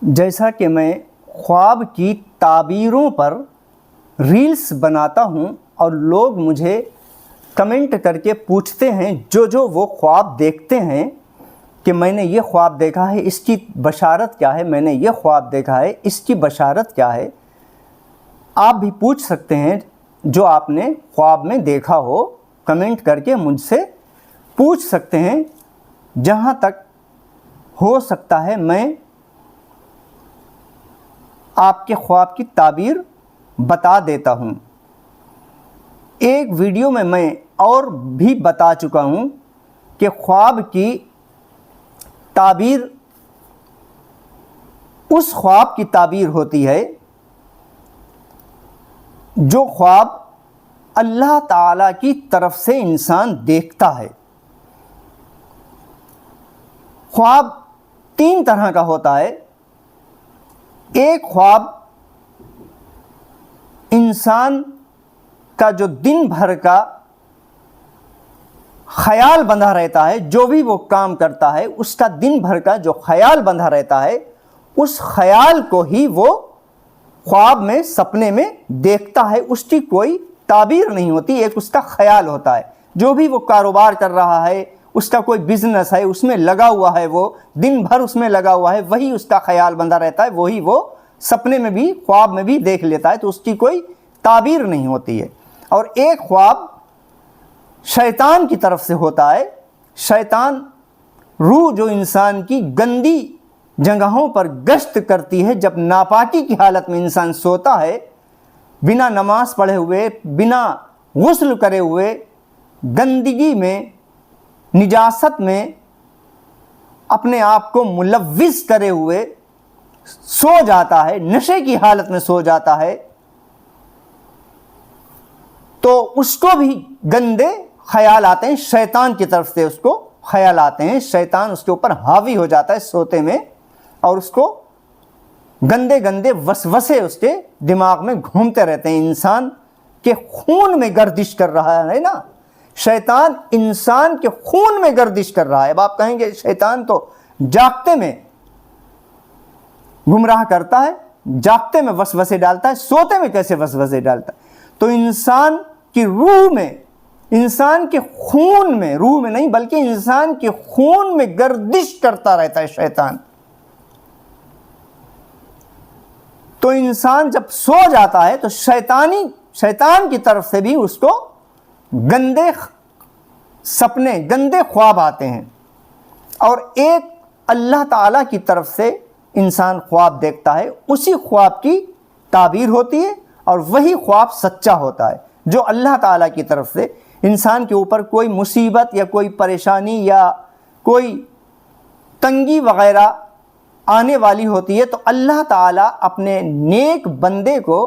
جیسا کہ میں خواب کی تعبیروں پر ریلز بناتا ہوں اور لوگ مجھے کمنٹ کر کے پوچھتے ہیں جو وہ خواب دیکھتے ہیں کہ میں نے یہ خواب دیکھا ہے، اس کی بشارت کیا ہے، میں نے یہ خواب دیکھا ہے، اس کی بشارت کیا ہے۔ آپ بھی پوچھ سکتے ہیں جو آپ نے خواب میں دیکھا ہو، کمنٹ کر کے مجھ سے پوچھ سکتے ہیں۔ جہاں تک ہو سکتا ہے میں آپ کے خواب کی تعبیر بتا دیتا ہوں۔ ایک ویڈیو میں اور بھی بتا چکا ہوں کہ خواب کی تعبیر اس خواب کی تعبیر ہوتی ہے جو خواب اللہ تعالیٰ کی طرف سے انسان دیکھتا ہے۔ خواب تین طرح کا ہوتا ہے۔ ایک خواب انسان کا جو دن بھر کا خیال بندھا رہتا ہے، جو بھی وہ کام کرتا ہے اس کا دن بھر کا جو خیال بندھا رہتا ہے، اس خیال کو ہی وہ خواب میں سپنے میں دیکھتا ہے۔ اس کی کوئی تعبیر نہیں ہوتی، ایک اس کا خیال ہوتا ہے۔ جو بھی وہ کاروبار کر رہا ہے، اس کا کوئی بزنس ہے، اس میں لگا ہوا ہے، وہ دن بھر اس میں لگا ہوا ہے، وہی اس کا خیال بندھا رہتا ہے، وہی وہ سپنے میں بھی خواب میں بھی دیکھ لیتا ہے، تو اس کی کوئی تعبیر نہیں ہوتی ہے۔ اور ایک خواب شیطان کی طرف سے ہوتا ہے۔ شیطان روح جو انسان کی گندی جگہوں پر گشت کرتی ہے، جب ناپاکی کی حالت میں انسان سوتا ہے، بنا نماز پڑھے ہوئے، بنا غسل کرے ہوئے، گندگی میں، نجاست میں اپنے آپ کو ملوث کرے ہوئے سو جاتا ہے، نشے کی حالت میں سو جاتا ہے، تو اس کو بھی گندے خیال آتے ہیں، شیطان کی طرف سے اس کو خیال آتے ہیں۔ شیطان اس کے اوپر حاوی ہو جاتا ہے سوتے میں، اور اس کو گندے گندے وسوسے اس کے دماغ میں گھومتے رہتے ہیں۔ انسان کے خون میں گردش کر رہا ہے نا، شیطان انسان کے خون میں گردش کر رہا ہے۔ اب آپ کہیں گے شیطان تو جاگتے میں گمراہ کرتا ہے، جاگتے میں وسوسے ڈالتا ہے، سوتے میں کیسے وسوسے ڈالتا ہے؟ تو انسان کی روح میں، انسان کے خون میں، روح میں نہیں بلکہ انسان کے خون میں گردش کرتا رہتا ہے شیطان۔ تو انسان جب سو جاتا ہے تو شیطان کی طرف سے بھی اس کو گندے سپنے، گندے خواب آتے ہیں۔ اور ایک اللہ تعالیٰ کی طرف سے انسان خواب دیکھتا ہے، اسی خواب کی تعبیر ہوتی ہے، اور وہی خواب سچا ہوتا ہے جو اللہ تعالیٰ کی طرف سے انسان کے اوپر کوئی مصیبت یا کوئی پریشانی یا کوئی تنگی وغیرہ آنے والی ہوتی ہے، تو اللہ تعالیٰ اپنے نیک بندے کو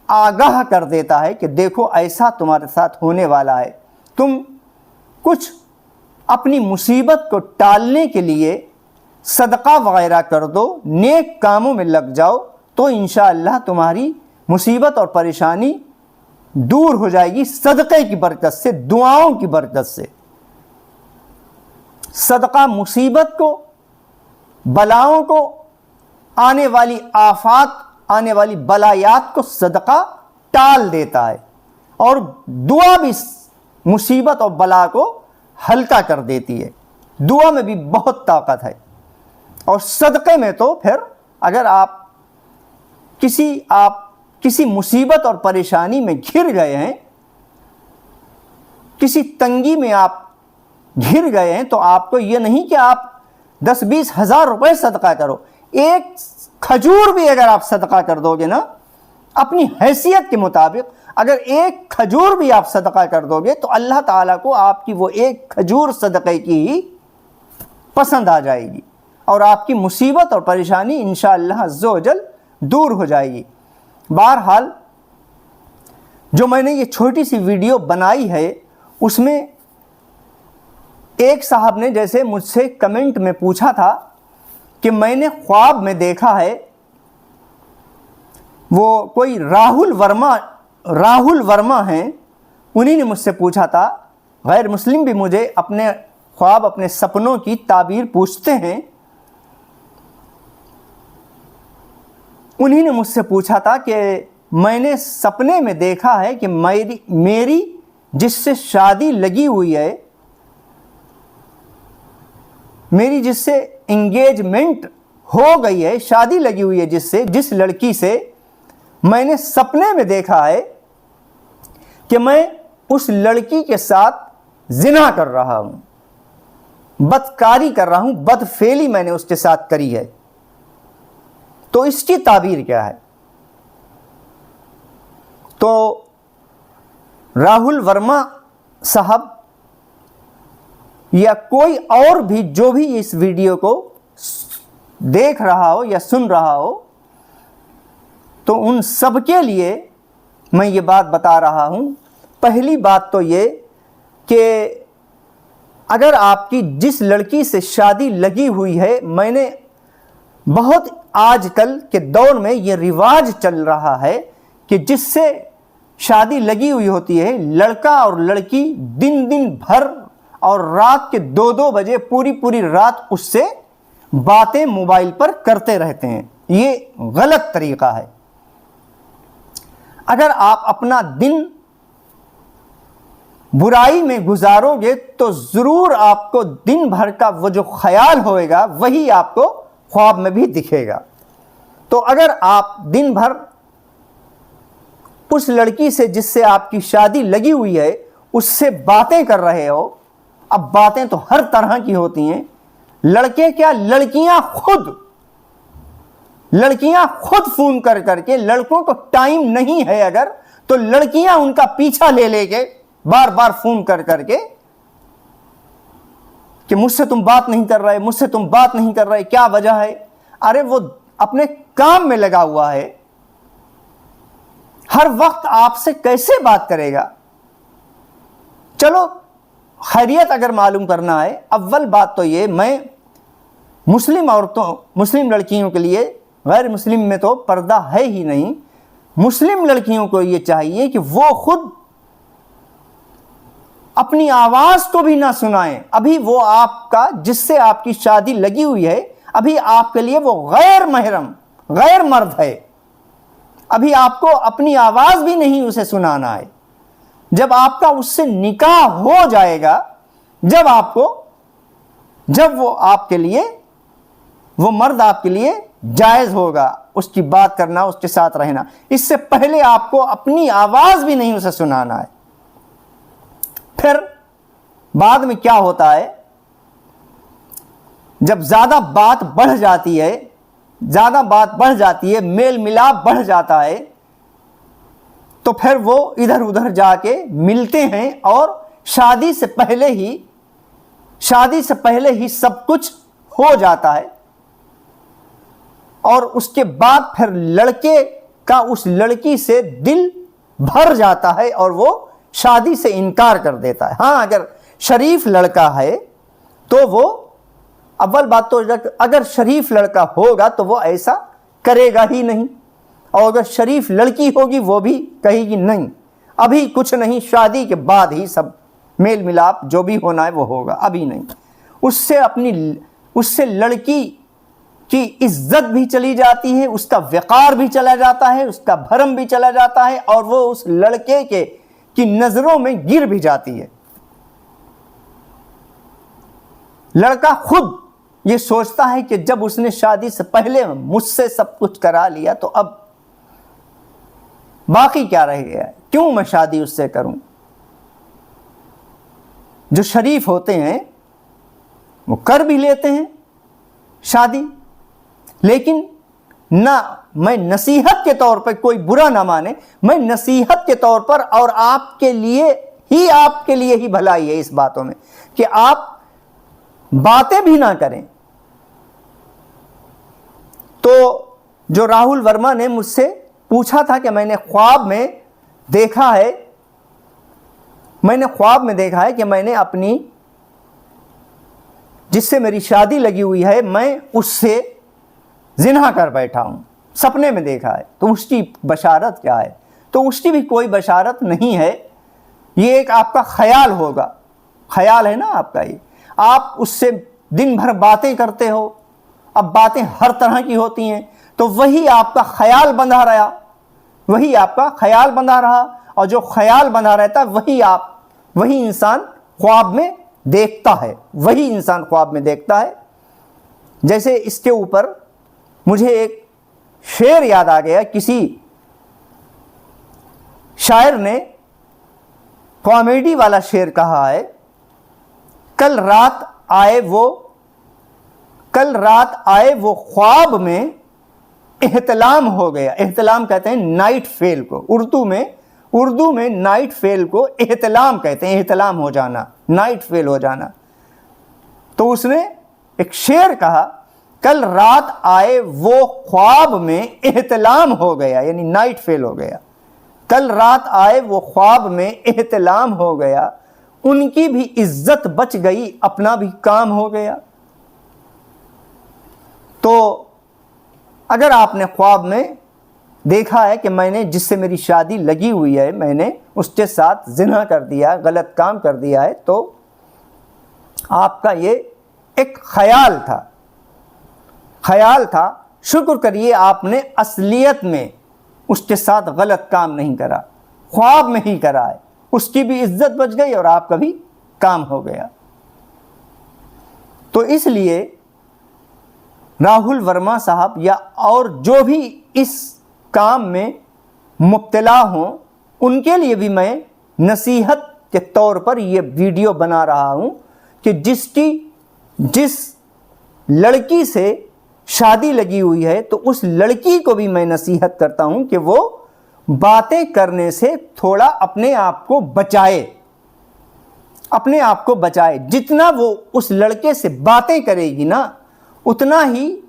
آگاہ کر دیتا ہے کہ دیکھو ایسا تمہارے ساتھ ہونے والا ہے، تم کچھ اپنی مصیبت کو ٹالنے کے لیے صدقہ وغیرہ کر دو، نیک کاموں میں لگ جاؤ، تو انشاءاللہ تمہاری مصیبت اور پریشانی دور ہو جائے گی صدقے کی برکت سے، دعاؤں کی برکت سے۔ صدقہ مصیبت کو، بلاؤں کو، آنے والی آفات، آنے والی بلایات کو صدقہ ٹال دیتا ہے، اور دعا بھی مصیبت اور بلا کو ہلکا کر دیتی ہے۔ دعا میں بھی بہت طاقت ہے، اور صدقے میں تو پھر اگر آپ کسی مصیبت اور پریشانی میں گھر گئے ہیں، کسی تنگی میں آپ گھر گئے ہیں، تو آپ کو یہ نہیں کہ آپ 10-20 ہزار روپے صدقہ کرو، ایک کھجور بھی اگر آپ صدقہ کر دو گے نا، اپنی حیثیت کے مطابق اگر ایک کھجور بھی آپ صدقہ کر دو گے، تو اللہ تعالیٰ کو آپ کی وہ ایک کھجور صدقے کی ہی پسند آ جائے گی، اور آپ کی مصیبت اور پریشانی انشاءاللہ عز و جل دور ہو جائے گی۔ بہرحال جو میں نے یہ چھوٹی سی ویڈیو بنائی ہے، اس میں ایک صاحب نے جیسے مجھ سے کمنٹ میں پوچھا تھا کہ میں نے خواب میں دیکھا ہے، وہ کوئی راہل ورما ہیں، انہی نے مجھ سے پوچھا تھا۔ غیر مسلم بھی مجھے اپنے خواب، اپنے سپنوں کی تعبیر پوچھتے ہیں، انہی نے مجھ سے پوچھا تھا کہ میں نے سپنے میں دیکھا ہے کہ میری جس سے شادی لگی ہوئی ہے، میری جس سے انگیجمنٹ ہو گئی ہے، شادی لگی ہوئی ہے جس لڑکی سے، میں نے سپنے میں دیکھا ہے کہ میں اس لڑکی کے ساتھ زنا کر رہا ہوں، بدکاری کر رہا ہوں، بدفعلی میں نے اس کے ساتھ کری ہے، تو اس کی تعبیر کیا ہے؟ تو راہل ورما صاحب یا کوئی اور بھی جو بھی اس ویڈیو کو دیکھ رہا ہو یا سن رہا ہو، تو ان سب کے لیے میں یہ بات بتا رہا ہوں۔ پہلی بات تو یہ کہ اگر آپ کی جس لڑکی سے شادی لگی ہوئی ہے، میں نے بہت آج کل کے دور میں یہ رواج چل رہا ہے کہ جس سے شادی لگی ہوئی ہوتی ہے، لڑکا اور لڑکی دن بھر اور رات کے 2 بجے پوری رات اس سے باتیں موبائل پر کرتے رہتے ہیں۔ یہ غلط طریقہ ہے۔ اگر آپ اپنا دن برائی میں گزارو گے تو ضرور آپ کو دن بھر کا وہ جو خیال ہوئے گا وہی آپ کو خواب میں بھی دکھے گا۔ تو اگر آپ دن بھر اس لڑکی سے جس سے آپ کی شادی لگی ہوئی ہے اس سے باتیں کر رہے ہو، اب باتیں تو ہر طرح کی ہوتی ہیں، لڑکے کیا لڑکیاں خود فون کر کے، لڑکوں کو ٹائم نہیں ہے اگر، تو لڑکیاں ان کا پیچھا لے کے بار فون کر کے کہ مجھ سے تم بات نہیں کر رہے، کیا وجہ ہے؟ ارے وہ اپنے کام میں لگا ہوا ہے، ہر وقت آپ سے کیسے بات کرے گا؟ چلو خیریت اگر معلوم کرنا ہے، اول بات تو یہ، میں مسلم لڑکیوں کے لیے، غیر مسلم میں تو پردہ ہے ہی نہیں، مسلم لڑکیوں کو یہ چاہیے کہ وہ خود اپنی آواز کو بھی نہ سنائیں۔ ابھی وہ آپ کا جس سے آپ کی شادی لگی ہوئی ہے، ابھی آپ کے لیے وہ غیر محرم، غیر مرد ہے، ابھی آپ کو اپنی آواز بھی نہیں اسے سنانا ہے۔ جب آپ کا اس سے نکاح ہو جائے گا، جب وہ آپ کے لیے، وہ مرد آپ کے لیے جائز ہوگا اس کی بات کرنا، اس کے ساتھ رہنا، اس سے پہلے آپ کو اپنی آواز بھی نہیں اسے سنانا ہے۔ پھر بعد میں کیا ہوتا ہے، جب زیادہ بات بڑھ جاتی ہے، میل ملاپ بڑھ جاتا ہے، تو پھر وہ ادھر ادھر جا کے ملتے ہیں اور شادی سے پہلے ہی سب کچھ ہو جاتا ہے، اور اس کے بعد پھر لڑکے کا اس لڑکی سے دل بھر جاتا ہے اور وہ شادی سے انکار کر دیتا ہے۔ ہاں اگر شریف لڑکا ہے تو وہ، اول بات تو اگر شریف لڑکا ہوگا تو وہ ایسا کرے گا ہی نہیں، اور اگر شریف لڑکی ہوگی وہ بھی کہے گی نہیں، ابھی کچھ نہیں، شادی کے بعد ہی سب میل ملاپ جو بھی ہونا ہے وہ ہوگا، ابھی نہیں۔ اس سے لڑکی کی عزت بھی چلی جاتی ہے، اس کا وقار بھی چلا جاتا ہے، اس کا بھرم بھی چلا جاتا ہے، اور وہ اس لڑکے کی نظروں میں گر بھی جاتی ہے۔ لڑکا خود یہ سوچتا ہے کہ جب اس نے شادی سے پہلے مجھ سے سب کچھ کرا لیا تو اب باقی کیا رہ گیا ہے، کیوں میں شادی اس سے کروں؟ جو شریف ہوتے ہیں وہ کر بھی لیتے ہیں شادی، لیکن نہ، میں نصیحت کے طور پر، کوئی برا نہ مانے، میں نصیحت کے طور پر، اور آپ کے لیے ہی بھلائی ہے اس باتوں میں کہ آپ باتیں بھی نہ کریں۔ تو جو راہل ورما نے مجھ سے پوچھا تھا کہ میں نے خواب میں دیکھا ہے کہ میں نے اپنی جس سے میری شادی لگی ہوئی ہے، میں اس سے زنا کر بیٹھا ہوں، سپنے میں دیکھا ہے، تو اس کی بشارت کیا ہے؟ تو اس کی بھی کوئی بشارت نہیں ہے، یہ ایک آپ کا خیال ہوگا، خیال ہے نا آپ کا، یہ آپ اس سے دن بھر باتیں کرتے ہو، اب باتیں ہر طرح کی ہوتی ہیں، تو وہی آپ کا خیال بندھا رہا، وہی آپ کا خیال بندھا رہا، اور جو خیال بندھا رہتا وہی انسان خواب میں دیکھتا ہے، وہی انسان خواب میں دیکھتا ہے۔ جیسے اس کے اوپر مجھے ایک شعر یاد آ گیا، کسی شاعر نے کامیڈی والا شعر کہا ہے، کل رات آئے وہ خواب میں احتلام ہو گیا۔ احتلام کہتے ہیں نائٹ فیل کو، اردو میں نائٹ فیل کو احتلام کہتے ہیں، احتلام ہو جانا، نائٹ فیل ہو جانا۔ تو اس نے ایک شعر کہا، کل رات آئے وہ خواب میں احتلام ہو گیا، یعنی نائٹ فیل ہو گیا۔ کل رات آئے وہ خواب میں احتلام ہو گیا، ان کی بھی عزت بچ گئی، اپنا بھی کام ہو گیا۔ تو اگر آپ نے خواب میں دیکھا ہے کہ میں نے جس سے میری شادی لگی ہوئی ہے، میں نے اس کے ساتھ زنا کر دیا، غلط کام کر دیا ہے، تو آپ کا یہ ایک خیال تھا، شکر کریے آپ نے اصلیت میں اس کے ساتھ غلط کام نہیں کرا، خواب میں ہی کرا ہے، اس کی بھی عزت بچ گئی اور آپ کا بھی کام ہو گیا۔ تو اس لیے راہل ورما صاحب یا اور جو بھی اس کام میں مبتلا ہوں، ان کے لیے بھی میں نصیحت کے طور پر یہ ویڈیو بنا رہا ہوں کہ جس لڑکی سے شادی لگی ہوئی ہے، تو اس لڑکی کو بھی میں نصیحت کرتا ہوں کہ وہ باتیں کرنے سے تھوڑا اپنے آپ کو بچائے، جتنا وہ اس لڑکے سے باتیں کرے گی نا، اتنا ہی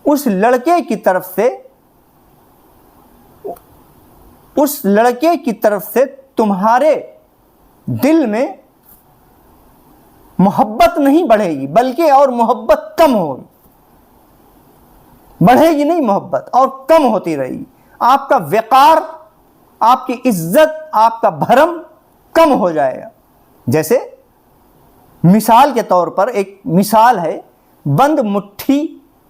اس لڑکے کی طرف سے تمہارے دل میں محبت نہیں بڑھے گی، بلکہ اور محبت کم ہوگی، بڑھے گی نہیں محبت، اور کم ہوتی رہے گی۔ آپ کا وقار، آپ کی عزت، آپ کا بھرم کم ہو جائے گا۔ جیسے مثال کے طور پر ایک مثال ہے، بند مٹھی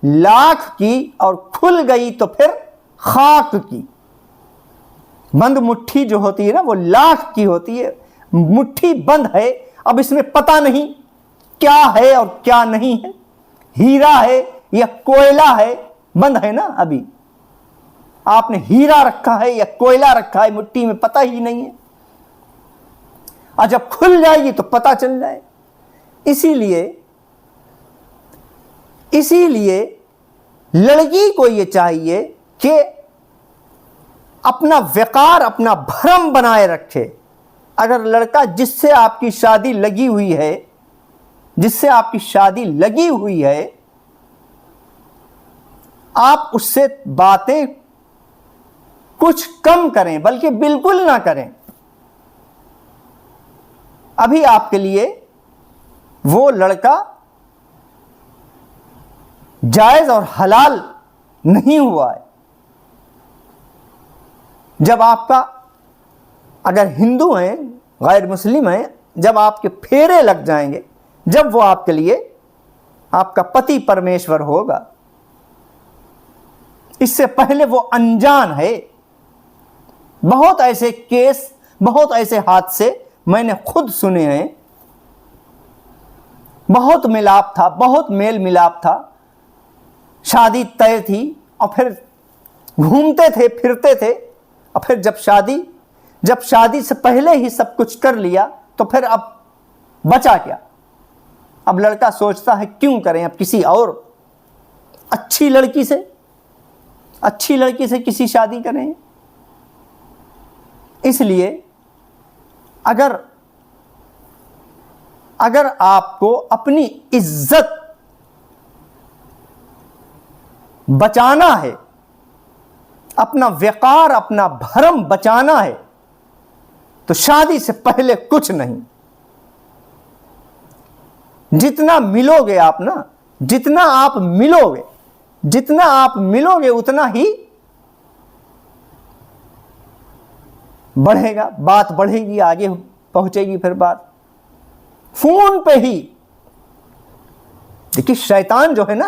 لاکھ کی اور کھل گئی تو پھر خاک کی۔ بند مٹھی جو ہوتی ہے نا، وہ لاکھ کی ہوتی ہے، مٹھی بند ہے، اب اس میں پتہ نہیں کیا ہے اور کیا نہیں ہے، ہیرا ہے یا کوئلہ ہے، بند ہے نا، ابھی آپ نے ہیرا رکھا ہے یا کوئلہ رکھا ہے مٹی میں، پتہ ہی نہیں ہے، اور جب کھل جائے گی تو پتہ چل جائے۔ اسی لیے لڑکی کو یہ چاہیے کہ اپنا وقار، اپنا بھرم بنائے رکھے۔ اگر لڑکا جس سے آپ کی شادی لگی ہوئی ہے، آپ اس سے باتیں کچھ کم کریں، بلکہ بالکل نہ کریں۔ ابھی آپ کے لیے وہ لڑکا جائز اور حلال نہیں ہوا ہے۔ جب آپ کا، اگر ہندو ہیں، غیر مسلم ہیں، جب آپ کے پھیرے لگ جائیں گے، جب وہ آپ کے لیے آپ کا پتی پرمیشور ہوگا، اس سے پہلے وہ انجان ہے۔ بہت ایسے کیس، بہت ایسے حادثے میں نے خود سنے ہیں، بہت ملاپ تھا، بہت میل ملاپ تھا، شادی طے تھی، اور پھر گھومتے تھے، پھرتے تھے، اور پھر جب شادی سے پہلے ہی سب کچھ کر لیا تو پھر اب بچا کیا؟ اب لڑکا سوچتا ہے کیوں کریں، اب کسی اور اچھی لڑکی سے کسی شادی کریں۔ اس لیے اگر آپ کو اپنی عزت بچانا ہے، اپنا وقار، اپنا بھرم بچانا ہے، تو شادی سے پہلے کچھ نہیں۔ جتنا ملو گے آپ نا، جتنا آپ ملو گے اتنا ہی بڑھے گا، بات بڑھے گی، آگے پہنچے گی۔ پھر بات فون پہ ہی، دیکھیے شیطان جو ہے نا،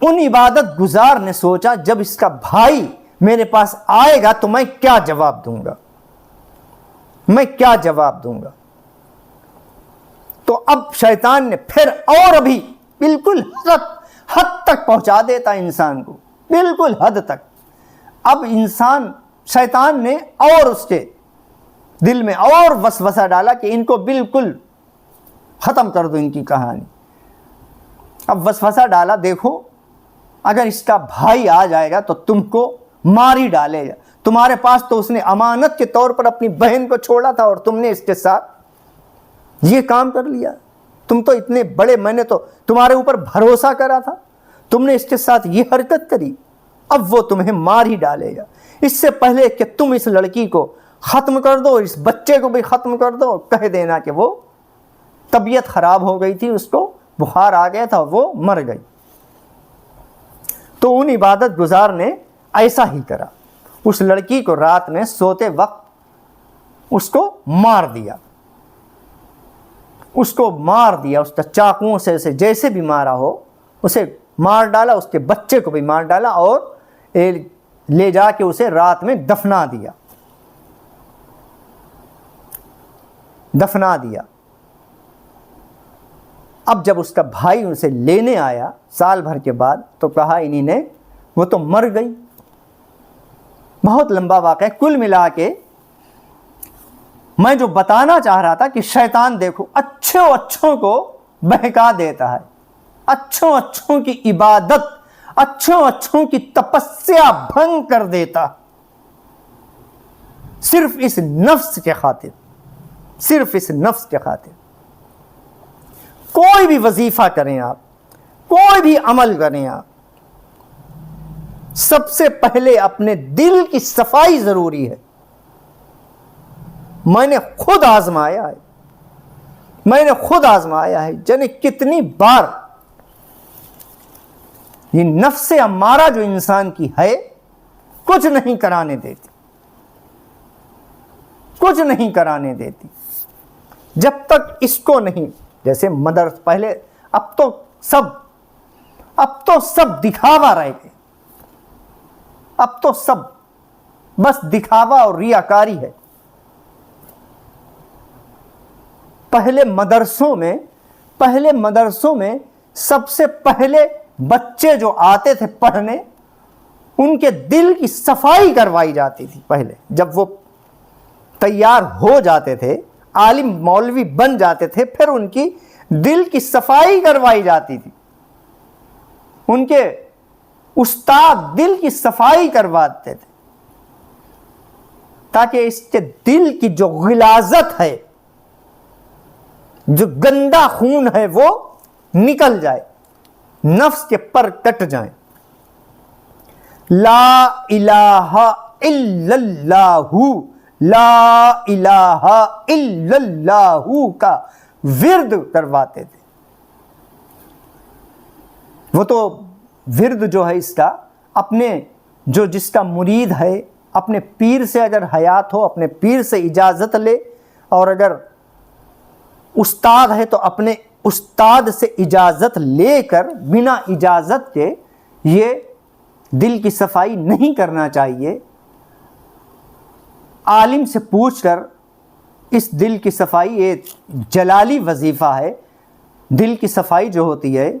ان عبادت گزار نے سوچا جب اس کا بھائی میرے پاس آئے گا تو میں کیا جواب دوں گا، میں کیا جواب دوں گا۔ تو اب شیطان نے پھر اور ابھی بالکل حد تک پہنچا دیتا انسان کو، بالکل حد تک۔ اب شیطان نے اور اس کے دل میں اور وسوسہ ڈالا کہ ان کو بالکل ختم کر دو، ان کی کہانی۔ اب وسوسہ ڈالا، دیکھو اگر اس کا بھائی آ جائے گا تو تم کو مار ہی ڈالے گا، تمہارے پاس تو اس نے امانت کے طور پر اپنی بہن کو چھوڑا تھا اور تم نے اس کے ساتھ یہ کام کر لیا، تم تو اتنے بڑے، میں نے تو تمہارے اوپر بھروسہ کرا تھا، تم نے اس کے ساتھ یہ حرکت کری، اب وہ تمہیں مار ہی ڈالے گا۔ اس سے پہلے کہ تم اس لڑکی کو ختم کر دو، اس بچے کو بھی ختم کر دو، کہہ دینا کہ وہ طبیعت خراب ہو گئی تھی، اس کو بخار آ گیا تھا، وہ مر گئی۔ تو ان عبادت گزار نے ایسا ہی کرا، اس لڑکی کو رات میں سوتے وقت اس کو مار دیا، اس کو مار دیا، اس کا چاقوؤں سے اسے جیسے بھی مارا ہو اسے مار ڈالا، اس کے بچے کو بھی مار ڈالا اور لے جا کے اسے رات میں دفنا دیا، دفنا دیا۔ اب جب اس کا بھائی اسے لینے آیا سال بھر کے بعد تو کہا انہی نے وہ تو مر گئی۔ بہت لمبا واقعہ ہے، کل ملا کے میں جو بتانا چاہ رہا تھا کہ شیطان دیکھو اچھوں کو بہکا دیتا ہے، اچھوں کی عبادت، اچھوں کی تپسیا بھنگ کر دیتا، صرف اس نفس کے خاطر، صرف اس نفس کے خاطر۔ کوئی بھی وظیفہ کریں آپ، کوئی بھی عمل کریں آپ، سب سے پہلے اپنے دل کی صفائی ضروری ہے۔ میں نے خود آزمایا ہے، جانے کتنی بار یہ نفس امارہ جو انسان کی ہے کچھ نہیں کرانے دیتی، کچھ نہیں کرانے دیتی جب تک اس کو نہیں، جیسے پہلے، اب تو سب دکھاوا رہ گئے، اب تو سب بس دکھاوا اور ریاکاری ہے۔ پہلے مدرسوں میں سب سے پہلے بچے جو آتے تھے پڑھنے ان کے دل کی صفائی کروائی جاتی تھی۔ پہلے جب وہ تیار ہو جاتے تھے، عالم مولوی بن جاتے تھے، پھر ان کی دل کی صفائی کروائی جاتی تھی، ان کے استاد دل کی صفائی کرواتے تھے تاکہ اس کے دل کی جو غلاظت ہے، جو گندا خون ہے وہ نکل جائے، نفس کے پر کٹ جائیں۔ لا الہ الا اللہ، لا الہ الا اللہ کا ورد کرواتے تھے۔ وہ تو ورد جو ہے اس کا اپنے جس کا مرید ہے اپنے پیر سے اگر حیات ہو اپنے پیر سے اجازت لے، اور اگر استاد ہے تو اپنے استاد سے اجازت لے کر، بنا اجازت کے یہ دل کی صفائی نہیں کرنا چاہیے۔ عالم سے پوچھ کر اس دل کی صفائی، یہ جلالی وظیفہ ہے۔ دل کی صفائی جو ہوتی ہے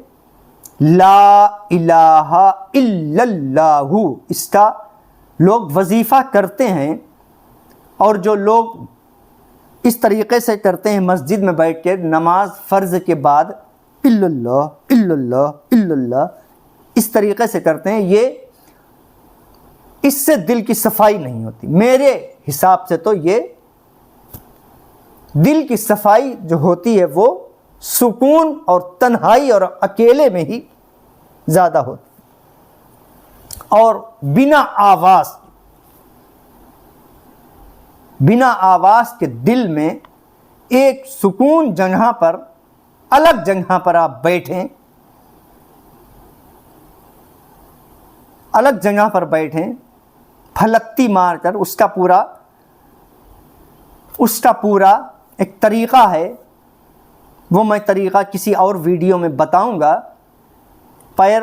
لا الہ الا اللہ، اس کا لوگ وظیفہ کرتے ہیں، اور جو لوگ اس طریقے سے کرتے ہیں مسجد میں بیٹھ کے نماز فرض کے بعد الا اللہ الا اللہ الا اللہ، اس طریقے سے کرتے ہیں، یہ اس سے دل کی صفائی نہیں ہوتی۔ میرے حساب سے تو یہ دل کی صفائی جو ہوتی ہے وہ سکون اور تنہائی اور اکیلے میں ہی زیادہ ہوتی، اور بنا آواز کے دل میں ایک سکون جگہ پر، الگ جگہ پر آپ بیٹھیں، الگ جگہ پر بیٹھیں، پھلکتی مار کر، اس کا پورا ایک طریقہ ہے، وہ میں طریقہ کسی اور ویڈیو میں بتاؤں گا۔ پیر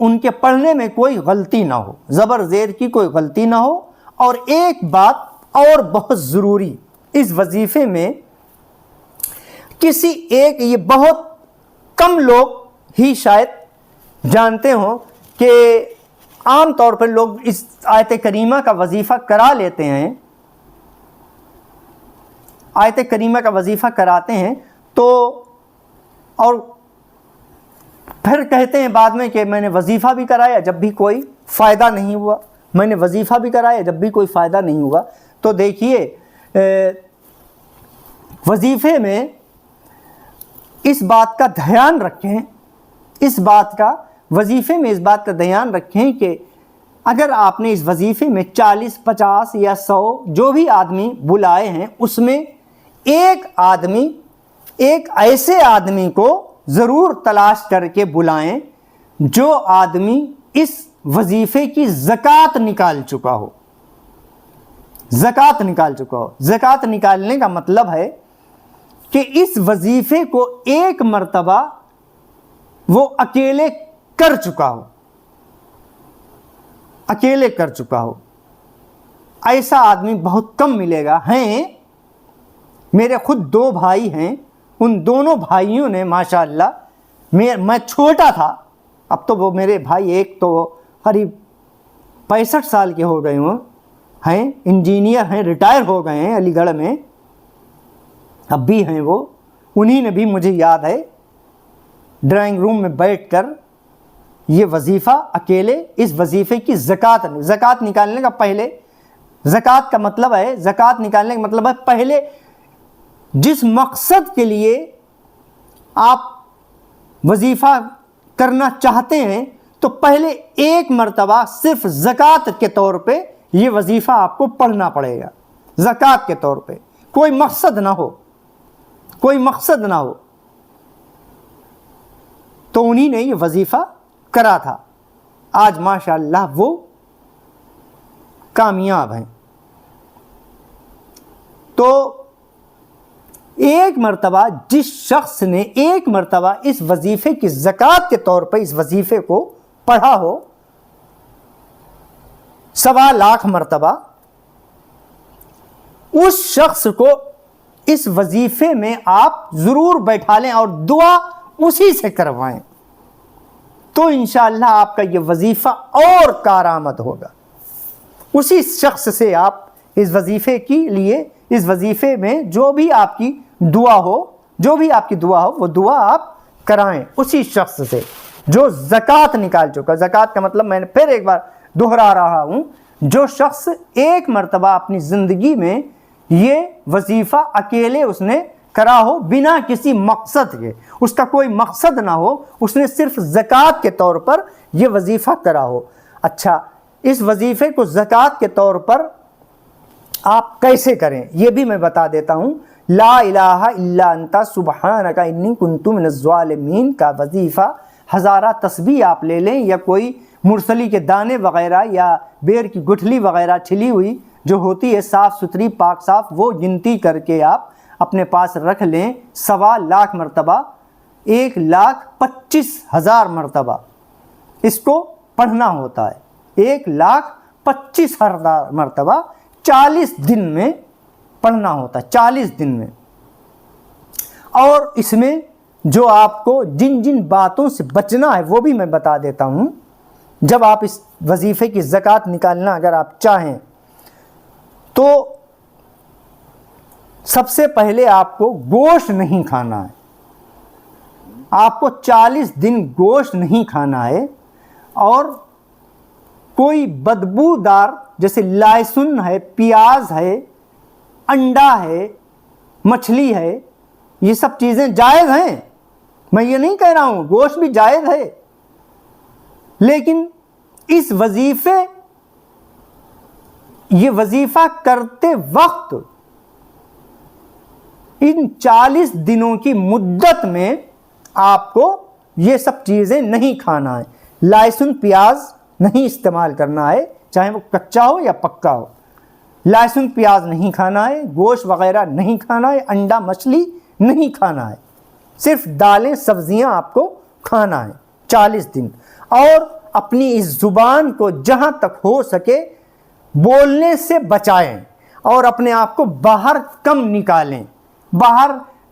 ان کے پڑھنے میں کوئی غلطی نہ ہو، زبر زیر کی کوئی غلطی نہ ہو۔ اور ایک بات اور بہت ضروری، اس وظیفے میں کسی ایک، یہ بہت کم لوگ ہی شاید جانتے ہوں کہ عام طور پر لوگ اس آیت کریمہ کا وظیفہ کرا لیتے ہیں، آیت کریمہ کا وظیفہ کراتے ہیں تو اور پھر کہتے ہیں بعد میں کہ میں نے وظیفہ بھی کرایا جب بھی کوئی فائدہ نہیں ہوا، میں نے وظیفہ بھی کرایا جب بھی کوئی فائدہ نہیں ہوا۔ تو دیکھیے وظیفے میں اس بات کا دھیان رکھیں، اس بات کا وظیفے میں اس بات کا دھیان رکھیں کہ اگر آپ نے اس وظیفے میں 40 50 یا 100 جو بھی آدمی بلائے ہیں، اس میں ایک آدمی، ایک ایسے آدمی کو ضرور تلاش کر کے بلائیں جو آدمی اس وظیفے کی زکوٰۃ نکال چکا ہو، زکوٰۃ نکال چکا ہو۔ زکوٰۃ نکالنے کا مطلب ہے کہ اس وظیفے کو ایک مرتبہ وہ اکیلے کر چکا ہو، اکیلے کر چکا ہو۔ ایسا آدمی بہت کم ملے گا۔ ہیں میرے خود 2 بھائی ہیں، ان دونوں بھائیوں نے ماشاءاللہ، میں چھوٹا تھا، اب تو وہ میرے بھائی ایک تو قریب 65 سال کے ہو گئے ہیں، انجینئر ہیں، ریٹائر ہو گئے ہیں علی گڑھ میں، اب بھی ہیں وہ۔ انہی نے بھی مجھے یاد ہے ڈرائنگ روم میں بیٹھ کر یہ وظیفہ اکیلے، اس وظیفے کی زکوٰۃ نکالنے کا پہلے، زکوٰۃ کا مطلب ہے، زکوٰۃ نکالنے کا مطلب ہے پہلے جس مقصد کے لیے آپ وظیفہ کرنا چاہتے ہیں تو پہلے ایک مرتبہ صرف زکوٰۃ کے طور پہ یہ وظیفہ آپ کو پڑھنا پڑے گا، زکوٰۃ کے طور پہ، کوئی مقصد نہ ہو، کوئی مقصد نہ ہو۔ تو انہی نے یہ وظیفہ کرا تھا، آج ماشاءاللہ وہ کامیاب ہیں۔ تو ایک مرتبہ جس شخص نے ایک مرتبہ اس وظیفے کی زکوٰۃ کے طور پر اس وظیفے کو پڑھا ہو 1.25 لاکھ مرتبہ، اس شخص کو اس وظیفے میں آپ ضرور بیٹھا لیں اور دعا اسی سے کروائیں، تو انشاءاللہ آپ کا یہ وظیفہ اور کارآمد ہوگا۔ اسی شخص سے آپ اس وظیفے کے لیے، اس وظیفے میں جو بھی آپ کی دعا ہو، جو بھی آپ کی دعا ہو، وہ دعا آپ کرائیں اسی شخص سے جو زکوٰۃ نکال چکا۔ زکوٰۃ کا مطلب میں نے پھر ایک بار دہرا رہا ہوں، جو شخص ایک مرتبہ اپنی زندگی میں یہ وظیفہ اکیلے اس نے کرا ہو بنا کسی مقصد کے، اس کا کوئی مقصد نہ ہو، اس نے صرف زکوٰۃ کے طور پر یہ وظیفہ کرا ہو۔ اچھا، اس وظیفے کو زکوٰۃ کے طور پر آپ کیسے کریں یہ بھی میں بتا دیتا ہوں۔ لا الہ الا انت سبحانک انی کنت من الظالمین کا وظیفہ ہزارہ تسبیح آپ لے لیں، یا کوئی مرسلی کے دانے وغیرہ یا بیر کی گٹھلی وغیرہ چھلی ہوئی جو ہوتی ہے صاف ستھری پاک صاف، وہ گنتی کر کے آپ اپنے پاس رکھ لیں 1.25 لاکھ مرتبہ، 1,25,000 مرتبہ اس کو پڑھنا ہوتا ہے، 1,25,000 مرتبہ 40 دن میں پڑھنا ہوتا ہے، 40 دن میں۔ اور اس میں جو آپ کو جن جن باتوں سے بچنا ہے وہ بھی میں بتا دیتا ہوں۔ جب آپ اس وظیفے کی زکوٰۃ نکالنا اگر آپ چاہیں تو سب سے پہلے آپ کو گوشت نہیں کھانا ہے، آپ کو 40 دن گوشت نہیں کھانا ہے، اور کوئی بدبودار جیسے لہسن ہے، پیاز ہے، انڈا ہے، مچھلی ہے، یہ سب چیزیں جائز ہیں، میں یہ نہیں کہہ رہا ہوں، گوشت بھی جائز ہے، لیکن اس یہ وظیفہ کرتے وقت ان 40 دنوں کی مدت میں آپ کو یہ سب چیزیں نہیں کھانا ہے، لہسن پیاز نہیں استعمال کرنا ہے، چاہے وہ کچا ہو یا پکا ہو، لہسن پیاز نہیں کھانا ہے، گوشت وغیرہ نہیں کھانا ہے، انڈا مچھلی نہیں کھانا ہے، صرف دالیں سبزیاں آپ کو کھانا ہے 40 دن۔ اور اپنی اس زبان کو جہاں تک ہو سکے بولنے سے بچائیں اور اپنے آپ کو باہر کم نکالیں. باہر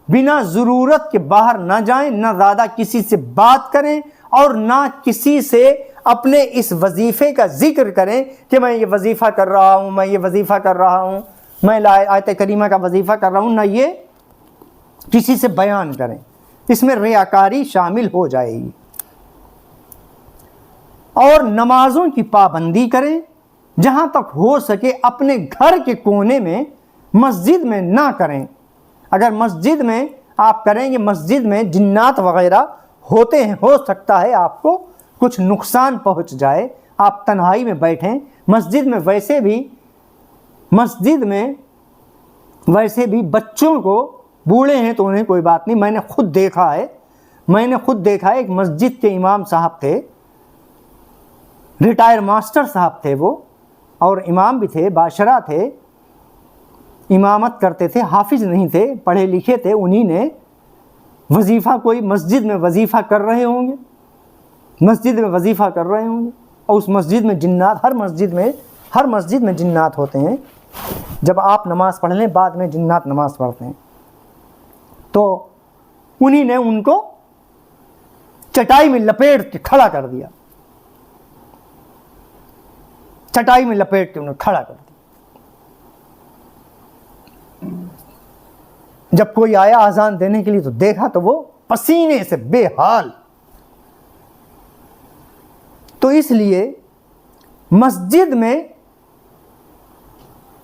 بنا ضرورت کے باہر نہ جائیں، نہ زیادہ کسی سے بات کریں اور نہ کسی سے اپنے اس وظیفے کا ذکر کریں کہ میں یہ وظیفہ کر رہا ہوں، میں یہ وظیفہ کر رہا ہوں، میں آیت کریمہ کا وظیفہ کر رہا ہوں. نہ یہ کسی سے بیان کریں، اس میں ریاکاری شامل ہو جائے گی. اور نمازوں کی پابندی کریں، جہاں تک ہو سکے اپنے گھر کے کونے میں، مسجد میں نہ کریں. اگر مسجد میں آپ کریں گے، مسجد میں جنات وغیرہ ہوتے ہیں، ہو سکتا ہے آپ کو کچھ نقصان پہنچ جائے. آپ تنہائی میں بیٹھیں. مسجد میں ویسے بھی بچوں کو، بوڑھے ہیں تو انہیں کوئی بات نہیں. میں نے خود دیکھا ہے ایک مسجد کے امام صاحب تھے، ریٹائر ماسٹر صاحب تھے وہ، اور امام بھی تھے، باشرہ تھے، امامت کرتے تھے، حافظ نہیں تھے، پڑھے لکھے تھے. انہی نے وظیفہ، کوئی مسجد میں وظیفہ کر رہے ہوں گے، اور اس مسجد میں جنات، ہر مسجد میں جنات ہوتے ہیں. جب آپ نماز پڑھ لیں بعد میں جنات نماز پڑھتے ہیں. تو انہی نے ان کو چٹائی میں لپیٹ کے کھڑا کر دیا، انہیں کھڑا کر دیا. جب کوئی آیا اذان دینے کے لیے تو دیکھا تو وہ پسینے سے بے حال. تو اس لیے مسجد میں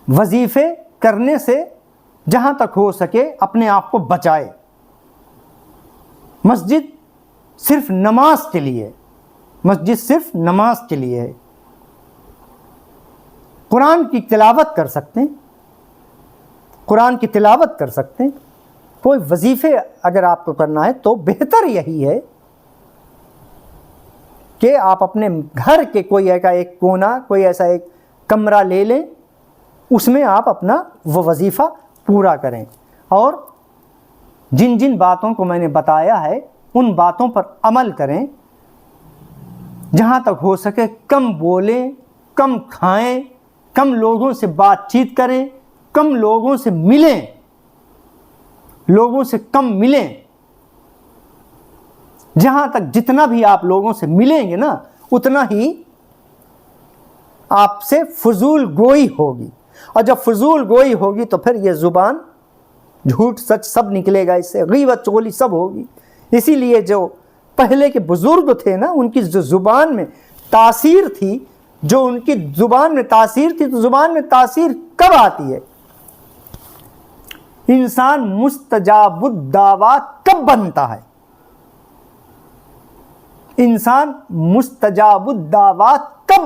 وظیفے کرنے سے جہاں تک ہو سکے اپنے آپ کو بچائے. مسجد صرف نماز کے لیے ہے. قرآن کی تلاوت کر سکتے ہیں. کوئی وظیفے اگر آپ کو کرنا ہے تو بہتر یہی ہے کہ آپ اپنے گھر کے کوئی ایک کونا، کوئی ایسا ایک کمرہ لے لیں، اس میں آپ اپنا وہ وظیفہ پورا کریں. اور جن جن باتوں کو میں نے بتایا ہے ان باتوں پر عمل کریں. جہاں تک ہو سکے کم بولیں، کم کھائیں، کم لوگوں سے بات چیت کریں، کم لوگوں سے ملیں، لوگوں سے کم ملیں. جہاں تک جتنا بھی آپ لوگوں سے ملیں گے نا، اتنا ہی آپ سے فضول گوئی ہوگی. اور جب فضول گوئی ہوگی تو پھر یہ زبان جھوٹ سچ سب نکلے گا، اس سے غیبت چغلی سب ہوگی. اسی لیے جو پہلے کے بزرگ تھے نا، ان کی جو زبان میں تاثیر تھی، تو زبان میں تاثیر کب آتی ہے؟ انسان مستجاب الدعوات کب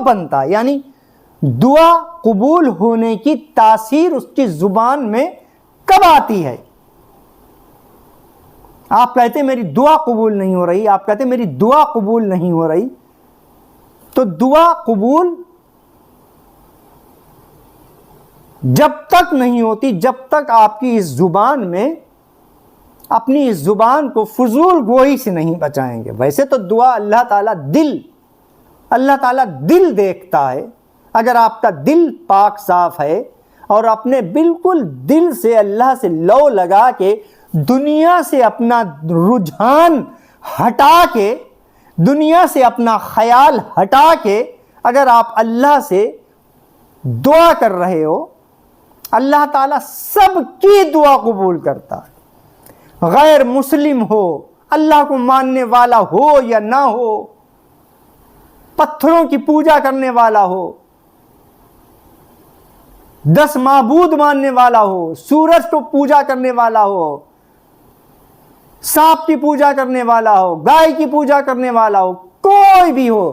بنتا ہے؟ یعنی دعا قبول ہونے کی تاثیر اس کی زبان میں کب آتی ہے؟ آپ کہتے ہیں میری دعا قبول نہیں ہو رہی، تو دعا قبول جب تک نہیں ہوتی جب تک آپ کی اس زبان میں، اپنی اس زبان کو فضول گوئی سے نہیں بچائیں گے. ویسے تو دعا اللہ تعالیٰ دل دیکھتا ہے. اگر آپ کا دل پاک صاف ہے اور اپنے بالکل دل سے اللہ سے لو لگا کے، دنیا سے اپنا رجحان ہٹا کے، دنیا سے اپنا خیال ہٹا کے اگر آپ اللہ سے دعا کر رہے ہو، اللہ تعالیٰ سب کی دعا قبول کرتا ہے. غیر مسلم ہو، اللہ کو ماننے والا ہو یا نہ ہو، پتھروں کی پوجا کرنے والا ہو، 10 معبود ماننے والا ہو، سورج کو پوجا کرنے والا ہو، سانپ کی پوجا کرنے والا ہو، گائے کی پوجا کرنے والا ہو، کوئی بھی ہو،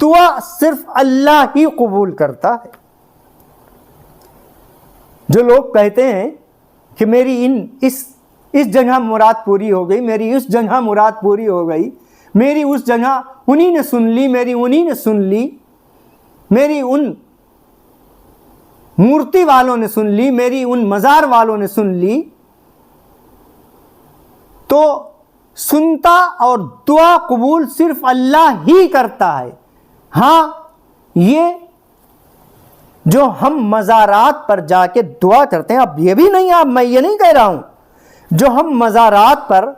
دعا صرف اللہ ہی قبول کرتا ہے. جو لوگ کہتے ہیں کہ میری اس جگہ مراد پوری ہو گئی، میری اس جگہ مراد پوری ہو گئی، میری اس جگہ انہی نے سن لی، میری انہی نے سن لی، میری ان مورتی والوں نے سن لی، میری ان مزار والوں نے سن لی، تو سنتا اور دعا قبول صرف اللہ ہی کرتا ہے. ہاں یہ جو ہم مزارات پر جا کے دعا کرتے ہیں، اب یہ بھی نہیں، اب میں یہ نہیں کہہ رہا ہوں، جو ہم مزارات پر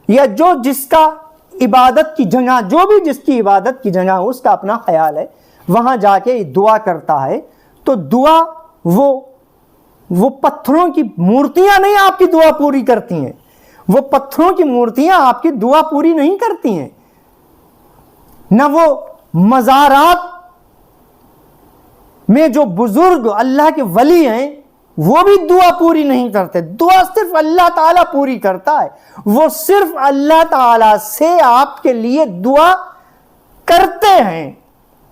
یا جو جس کا عبادت کی جگہ، جو بھی جس کی عبادت کی جگہ اس کا اپنا خیال ہے، وہاں جا کے دعا کرتا ہے، تو دعا وہ پتھروں کی مورتیاں نہیں آپ کی دعا پوری کرتی ہیں، وہ پتھروں کی مورتیاں آپ کی دعا پوری نہیں کرتی ہیں، نہ وہ مزارات میں جو بزرگ اللہ کے ولی ہیں وہ بھی دعا پوری نہیں کرتے، دعا صرف اللہ تعالیٰ پوری کرتا ہے، وہ صرف اللہ تعالیٰ سے آپ کے لیے دعا کرتے ہیں۔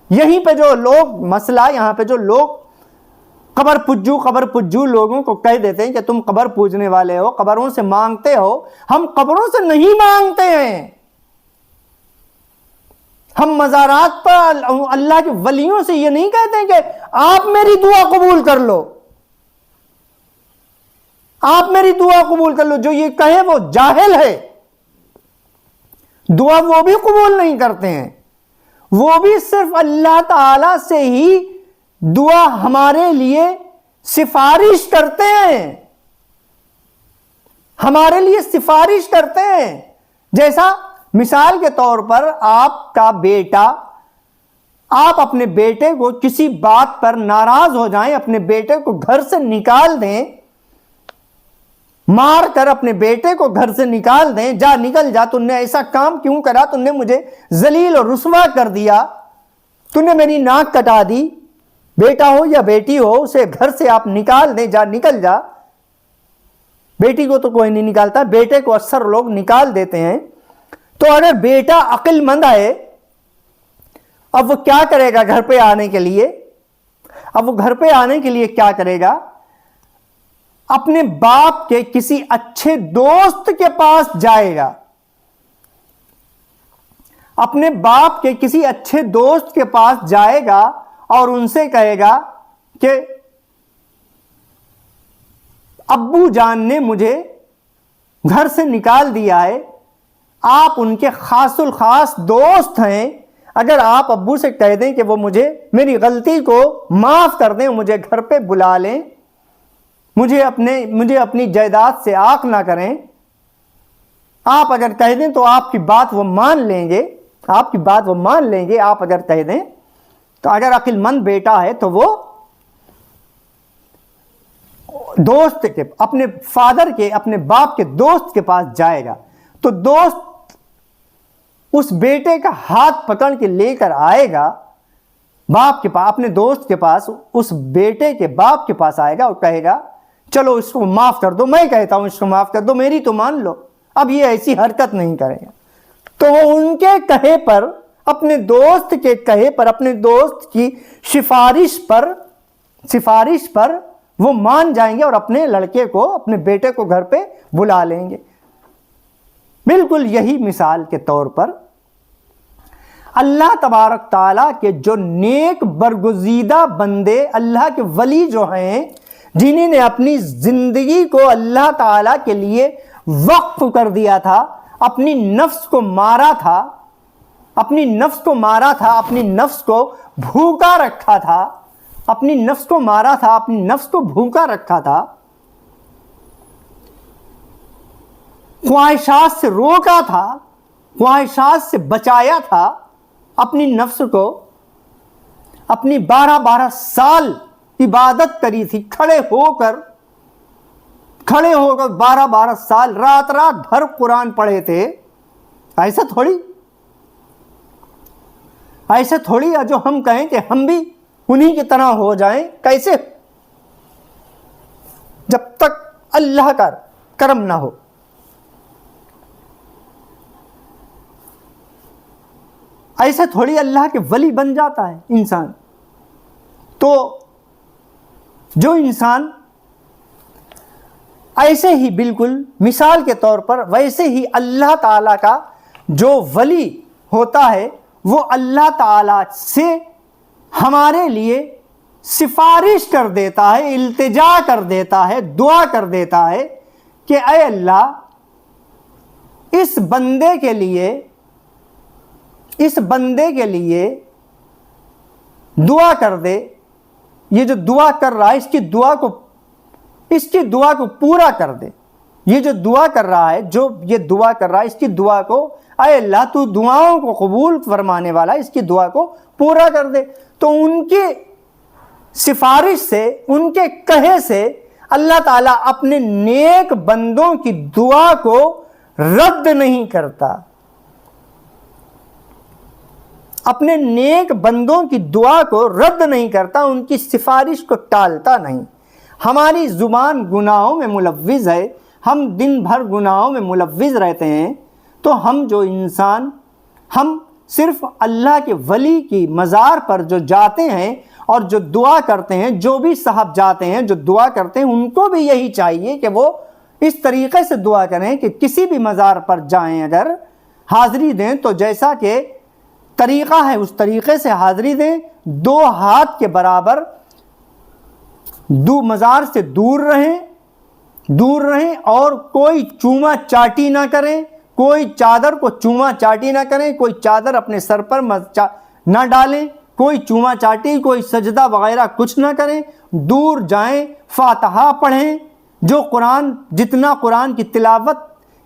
یہیں پہ جو لوگ مسئلہ، یہاں پہ جو لوگ قبر پجو لوگوں کو کہہ دیتے ہیں کہ تم قبر پوجنے والے ہو، قبروں سے مانگتے ہو، ہم قبروں سے نہیں مانگتے ہیں، ہم مزارات پر اللہ کے ولیوں سے یہ نہیں کہتے ہیں کہ آپ میری دعا قبول کر لو، آپ میری دعا قبول کر لو۔ جو یہ کہے وہ جاہل ہے، دعا وہ بھی قبول نہیں کرتے ہیں، وہ بھی صرف اللہ تعالی سے ہی دعا ہمارے لیے سفارش کرتے ہیں، ہمارے لیے سفارش کرتے ہیں۔ جیسا مثال کے طور پر آپ کا بیٹا، آپ اپنے بیٹے کو کسی بات پر ناراض ہو جائیں، اپنے بیٹے کو گھر سے نکال دیں، مار کر اپنے بیٹے کو گھر سے نکال دیں، جا نکل جا، تم نے ایسا کام کیوں کرا، تم نے مجھے ذلیل اور رسوا کر دیا، تم نے میری ناک کٹا دی، بیٹا ہو یا بیٹی ہو اسے گھر سے آپ نکال دیں، جا نکل جا۔ بیٹی کو تو کوئی نہیں نکالتا، بیٹے کو اکثر لوگ نکال دیتے ہیں۔ تو اگر بیٹا عقل مند ہے، اب وہ کیا کرے گا گھر پہ آنے کے لیے؟ اب وہ گھر پہ آنے کے لیے کیا کرے گا؟ اپنے باپ کے کسی اچھے دوست کے پاس جائے گا، اپنے باپ کے کسی اچھے دوست کے پاس جائے گا اور ان سے کہے گا کہ ابو جان نے مجھے گھر سے نکال دیا ہے، آپ ان کے خاص الخاص دوست ہیں، اگر آپ ابو سے کہہ دیں کہ وہ مجھے میری غلطی کو معاف کر دیں، مجھے گھر پہ بلا لیں، مجھے اپنی جائیداد سے عاق نہ کریں، آپ اگر کہہ دیں تو آپ کی بات وہ مان لیں گے، آپ کی بات وہ مان لیں گے، آپ اگر کہہ دیں تو اگر عقل مند بیٹا ہے تو وہ دوست کے، اپنے فادر کے، اپنے باپ کے دوست کے پاس جائے گا، تو دوست اس بیٹے کا ہاتھ پکڑ کے لے کر آئے گا باپ کے پاس، اپنے دوست کے پاس، اس بیٹے کے باپ کے پاس آئے گا اور کہے گا چلو اس کو معاف کر دو، میں کہتا ہوں اس کو معاف کر دو، میری تو مان لو، اب یہ ایسی حرکت نہیں کرے گا۔ تو وہ ان کے کہے پر، اپنے دوست کے کہے پر، اپنے دوست کی سفارش پر وہ مان جائیں گے اور اپنے لڑکے کو، اپنے بیٹے کو گھر پہ بلا لیں گے۔ بالکل یہی مثال کے طور پر اللہ تبارک تعالیٰ کے جو نیک برگزیدہ بندے، اللہ کے ولی جو ہیں، جنہوں نے اپنی زندگی کو اللہ تعالیٰ کے لیے وقف کر دیا تھا، اپنی نفس کو مارا تھا، اپنی نفس کو بھوکا رکھا تھا، اپنی نفس کو مارا تھا، اپنی نفس کو بھوکا رکھا تھا، خواہشات سے روکا تھا، خواہشات سے بچایا تھا، اپنی نفس کو، اپنی 12 سال عبادت کری تھی، کھڑے ہو کر 12 سال رات بھر قرآن پڑھے تھے۔ ایسا تھوڑی جو ہم کہیں کہ ہم بھی انہی کی طرح ہو جائیں، کیسے؟ جب تک اللہ کا کرم نہ ہو۔ ایسے تھوڑی اللہ کے ولی بن جاتا ہے انسان۔ تو جو انسان ایسے ہی بالکل مثال کے طور پر ویسے ہی اللہ تعالیٰ کا جو ولی ہوتا ہے، وہ اللہ تعالیٰ سے ہمارے لیے سفارش کر دیتا ہے، التجا کر دیتا ہے، دعا کر دیتا ہے کہ اے اللہ، اس بندے کے لیے دعا کر دے، یہ جو دعا کر رہا ہے اس کی دعا کو پورا کر دے. یہ جو دعا کر رہا ہے، اس کی دعا کو اے اللہ تو دعاؤں کو قبول فرمانے والا، اس کی دعا کو پورا کر دے. تو ان کی سفارش سے، ان کے کہے سے اللہ تعالیٰ اپنے نیک بندوں کی دعا کو رد نہیں کرتا، اپنے نیک بندوں کی دعا کو رد نہیں کرتا، ان کی سفارش کو ٹالتا نہیں. ہماری زبان گناہوں میں ملوث ہے، ہم دن بھر گناہوں میں ملوث رہتے ہیں، تو ہم صرف اللہ کے ولی کی مزار پر جو جاتے ہیں اور جو دعا کرتے ہیں، جو بھی صاحب جاتے ہیں جو دعا کرتے ہیں، ان کو بھی یہی چاہیے کہ وہ اس طریقے سے دعا کریں کہ کسی بھی مزار پر جائیں اگر حاضری دیں تو جیسا کہ طریقہ ہے اس طریقے سے حاضری دیں، 2 ہاتھ کے برابر مزار سے دور رہیں اور کوئی چوما چاٹی نہ کریں، کوئی چادر کو چوما چاٹی نہ کریں، کوئی چادر اپنے سر پر نہ ڈالیں، کوئی چوما چاٹی، کوئی سجدہ وغیرہ کچھ نہ کریں. دور جائیں، فاتحہ پڑھیں، جتنا قرآن کی تلاوت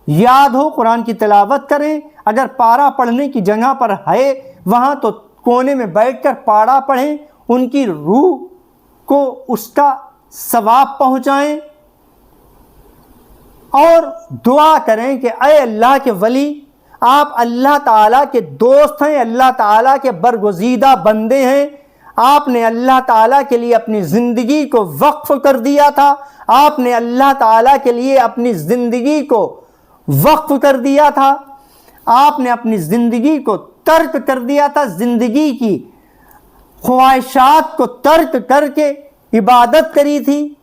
یاد ہو قرآن کی تلاوت کریں. اگر پارا پڑھنے کی جگہ پر ہے وہاں تو کونے میں بیٹھ کر پارا پڑھیں، ان کی روح کو اس کا ثواب پہنچائیں اور دعا کریں کہ اے اللہ کے ولی، آپ اللہ تعالیٰ کے دوست ہیں، اللہ تعالیٰ کے برگزیدہ بندے ہیں، آپ نے اللہ تعالیٰ کے لیے اپنی زندگی کو وقف کر دیا تھا، آپ نے اللہ تعالیٰ کے لیے اپنی زندگی کو وقف کر دیا تھا، آپ نے اپنی زندگی کو ترک کر دیا تھا، زندگی کی خواہشات کو ترک کر کے عبادت کری تھی.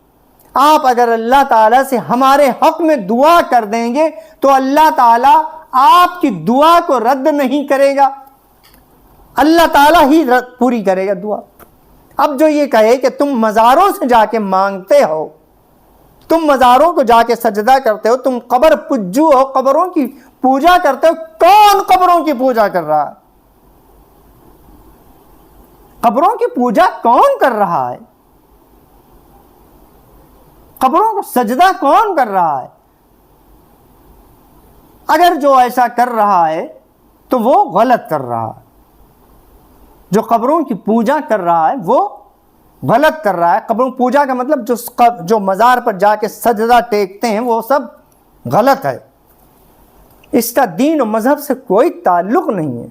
آپ اگر اللہ تعالیٰ سے ہمارے حق میں دعا کر دیں گے تو اللہ تعالیٰ آپ کی دعا کو رد نہیں کرے گا، اللہ تعالیٰ ہی پوری کرے گا دعا. اب جو یہ کہے کہ تم مزاروں سے جا کے مانگتے ہو، تم مزاروں کو جا کے سجدہ کرتے ہو، تم قبر پجو ہو، قبروں کی پوجا کرتے ہو، کون قبروں کی پوجا کر رہا ہے؟ قبروں کی پوجا کون کر رہا ہے؟ قبروں کو سجدہ کون کر رہا ہے؟ اگر جو ایسا کر رہا ہے تو وہ غلط کر رہا ہے. جو قبروں کی پوجا کر رہا ہے وہ غلط کر رہا ہے. قبروں پوجا کا مطلب جو مزار پر جا کے سجدہ ٹیکتے ہیں وہ سب غلط ہے. اس کا دین و مذہب سے کوئی تعلق نہیں ہے.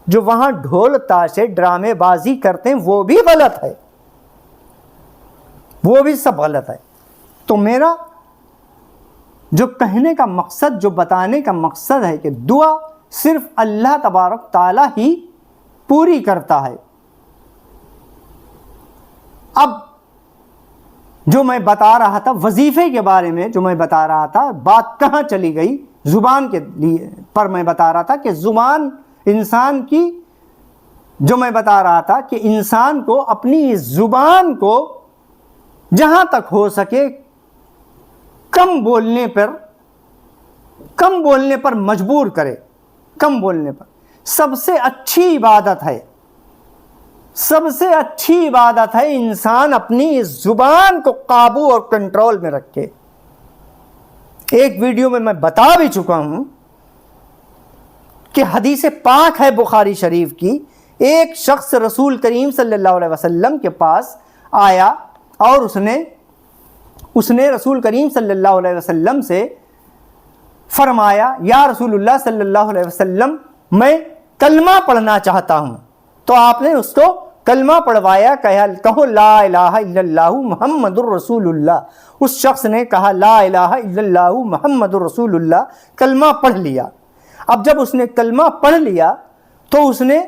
جو وہاں ڈھول تاشے ڈرامے بازی کرتے ہیں وہ بھی غلط ہے، وہ بھی سب غلط ہے. تو میرا جو کہنے کا مقصد، جو بتانے کا مقصد ہے کہ دعا صرف اللہ تبارک تعالیٰ ہی پوری کرتا ہے. اب جو میں بتا رہا تھا وظیفے کے بارے میں، جو میں بتا رہا تھا، بات کہاں چلی گئی؟ زبان کے لیے پر میں بتا رہا تھا کہ زبان انسان کی، جو میں بتا رہا تھا کہ انسان کو اپنی زبان کو جہاں تک ہو سکے کم بولنے پر مجبور کرے. کم بولنے پر سب سے اچھی عبادت ہے، سب سے اچھی عبادت ہے انسان اپنی زبان کو قابو اور کنٹرول میں رکھے. ایک ویڈیو میں بتا بھی چکا ہوں کہ حدیث پاک ہے بخاری شریف کی، ایک شخص رسول کریم صلی اللہ علیہ وسلم کے پاس آیا اور اس نے رسول کریم صلی اللہ علیہ وسلم سے فرمایا، یا رسول اللہ صلی اللہ علیہ وسلم، میں کلمہ پڑھنا چاہتا ہوں. تو آپ نے اس کو کلمہ پڑھوایا، کہو لا الہ الا اللہ محمد الرسول اللہ. اس شخص نے کہا لا الہ الا اللہ محمد الرسول اللہ، کلمہ پڑھ لیا. اب جب اس نے کلمہ پڑھ لیا تو اس نے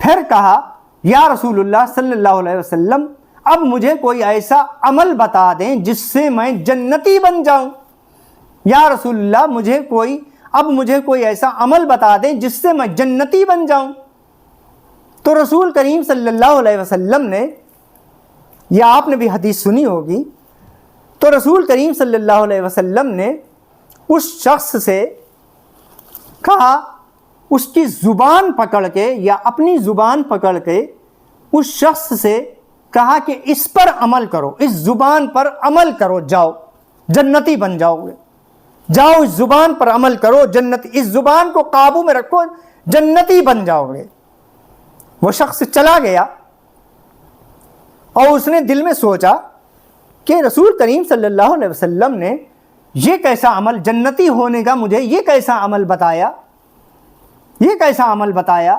پھر کہا، یا رسول اللہ صلی اللہ علیہ وسلم، اب مجھے کوئی ایسا عمل بتا دیں جس سے میں جنتی بن جاؤں. یا رسول اللہ مجھے کوئی ایسا عمل بتا دیں جس سے میں جنتی بن جاؤں. تو رسول کریم صلی اللہ علیہ وسلم نے، یا آپ نے بھی حدیث سنی ہوگی، تو رسول کریم صلی اللہ علیہ وسلم نے اس شخص سے کہا اس کی زبان پکڑ کے یا اپنی زبان پکڑ کے اس شخص سے کہا کہ اس پر عمل کرو، اس زبان پر عمل کرو، جاؤ جنتی بن جاؤ گے، جاؤ اس زبان پر عمل کرو، اس زبان کو قابو میں رکھو، جنتی بن جاؤ گے۔ وہ شخص چلا گیا اور اس نے دل میں سوچا کہ رسول کریم صلی اللہ علیہ وسلم نے یہ کیسا عمل، جنتی ہونے کا مجھے یہ کیسا عمل بتایا، یہ کیسا عمل بتایا،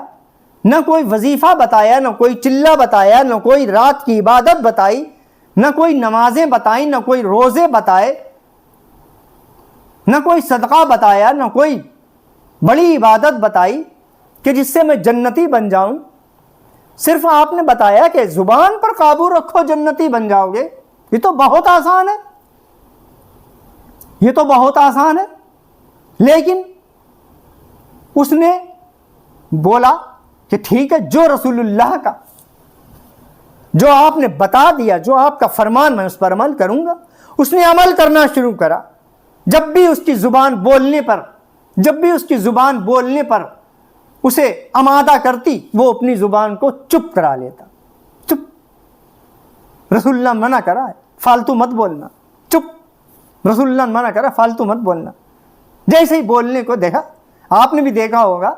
نہ کوئی وظیفہ بتایا، نہ کوئی چلہ بتایا، نہ کوئی رات کی عبادت بتائی، نہ کوئی نمازیں بتائیں، نہ کوئی روزے بتائے، نہ کوئی صدقہ بتایا، نہ کوئی بڑی عبادت بتائی کہ جس سے میں جنتی بن جاؤں۔ صرف آپ نے بتایا کہ زبان پر قابو رکھو، جنتی بن جاؤ گے۔ یہ تو بہت آسان ہے، یہ تو بہت آسان ہے۔ لیکن اس نے بولا کہ ٹھیک ہے، جو رسول اللہ کا، جو آپ نے بتا دیا، جو آپ کا فرمان، میں اس پر عمل کروں گا۔ اس نے عمل کرنا شروع کرا۔ جب بھی اس کی زبان بولنے پر اسے آمادہ کرتی، وہ اپنی زبان کو چپ کرا لیتا۔ چپ، رسول اللہ منع کرا ہے، فالتو مت بولنا، چپ، رسول اللہ منع کرا، فالتو مت بولنا۔ جیسے ہی بولنے کو دیکھا، آپ نے بھی دیکھا ہوگا،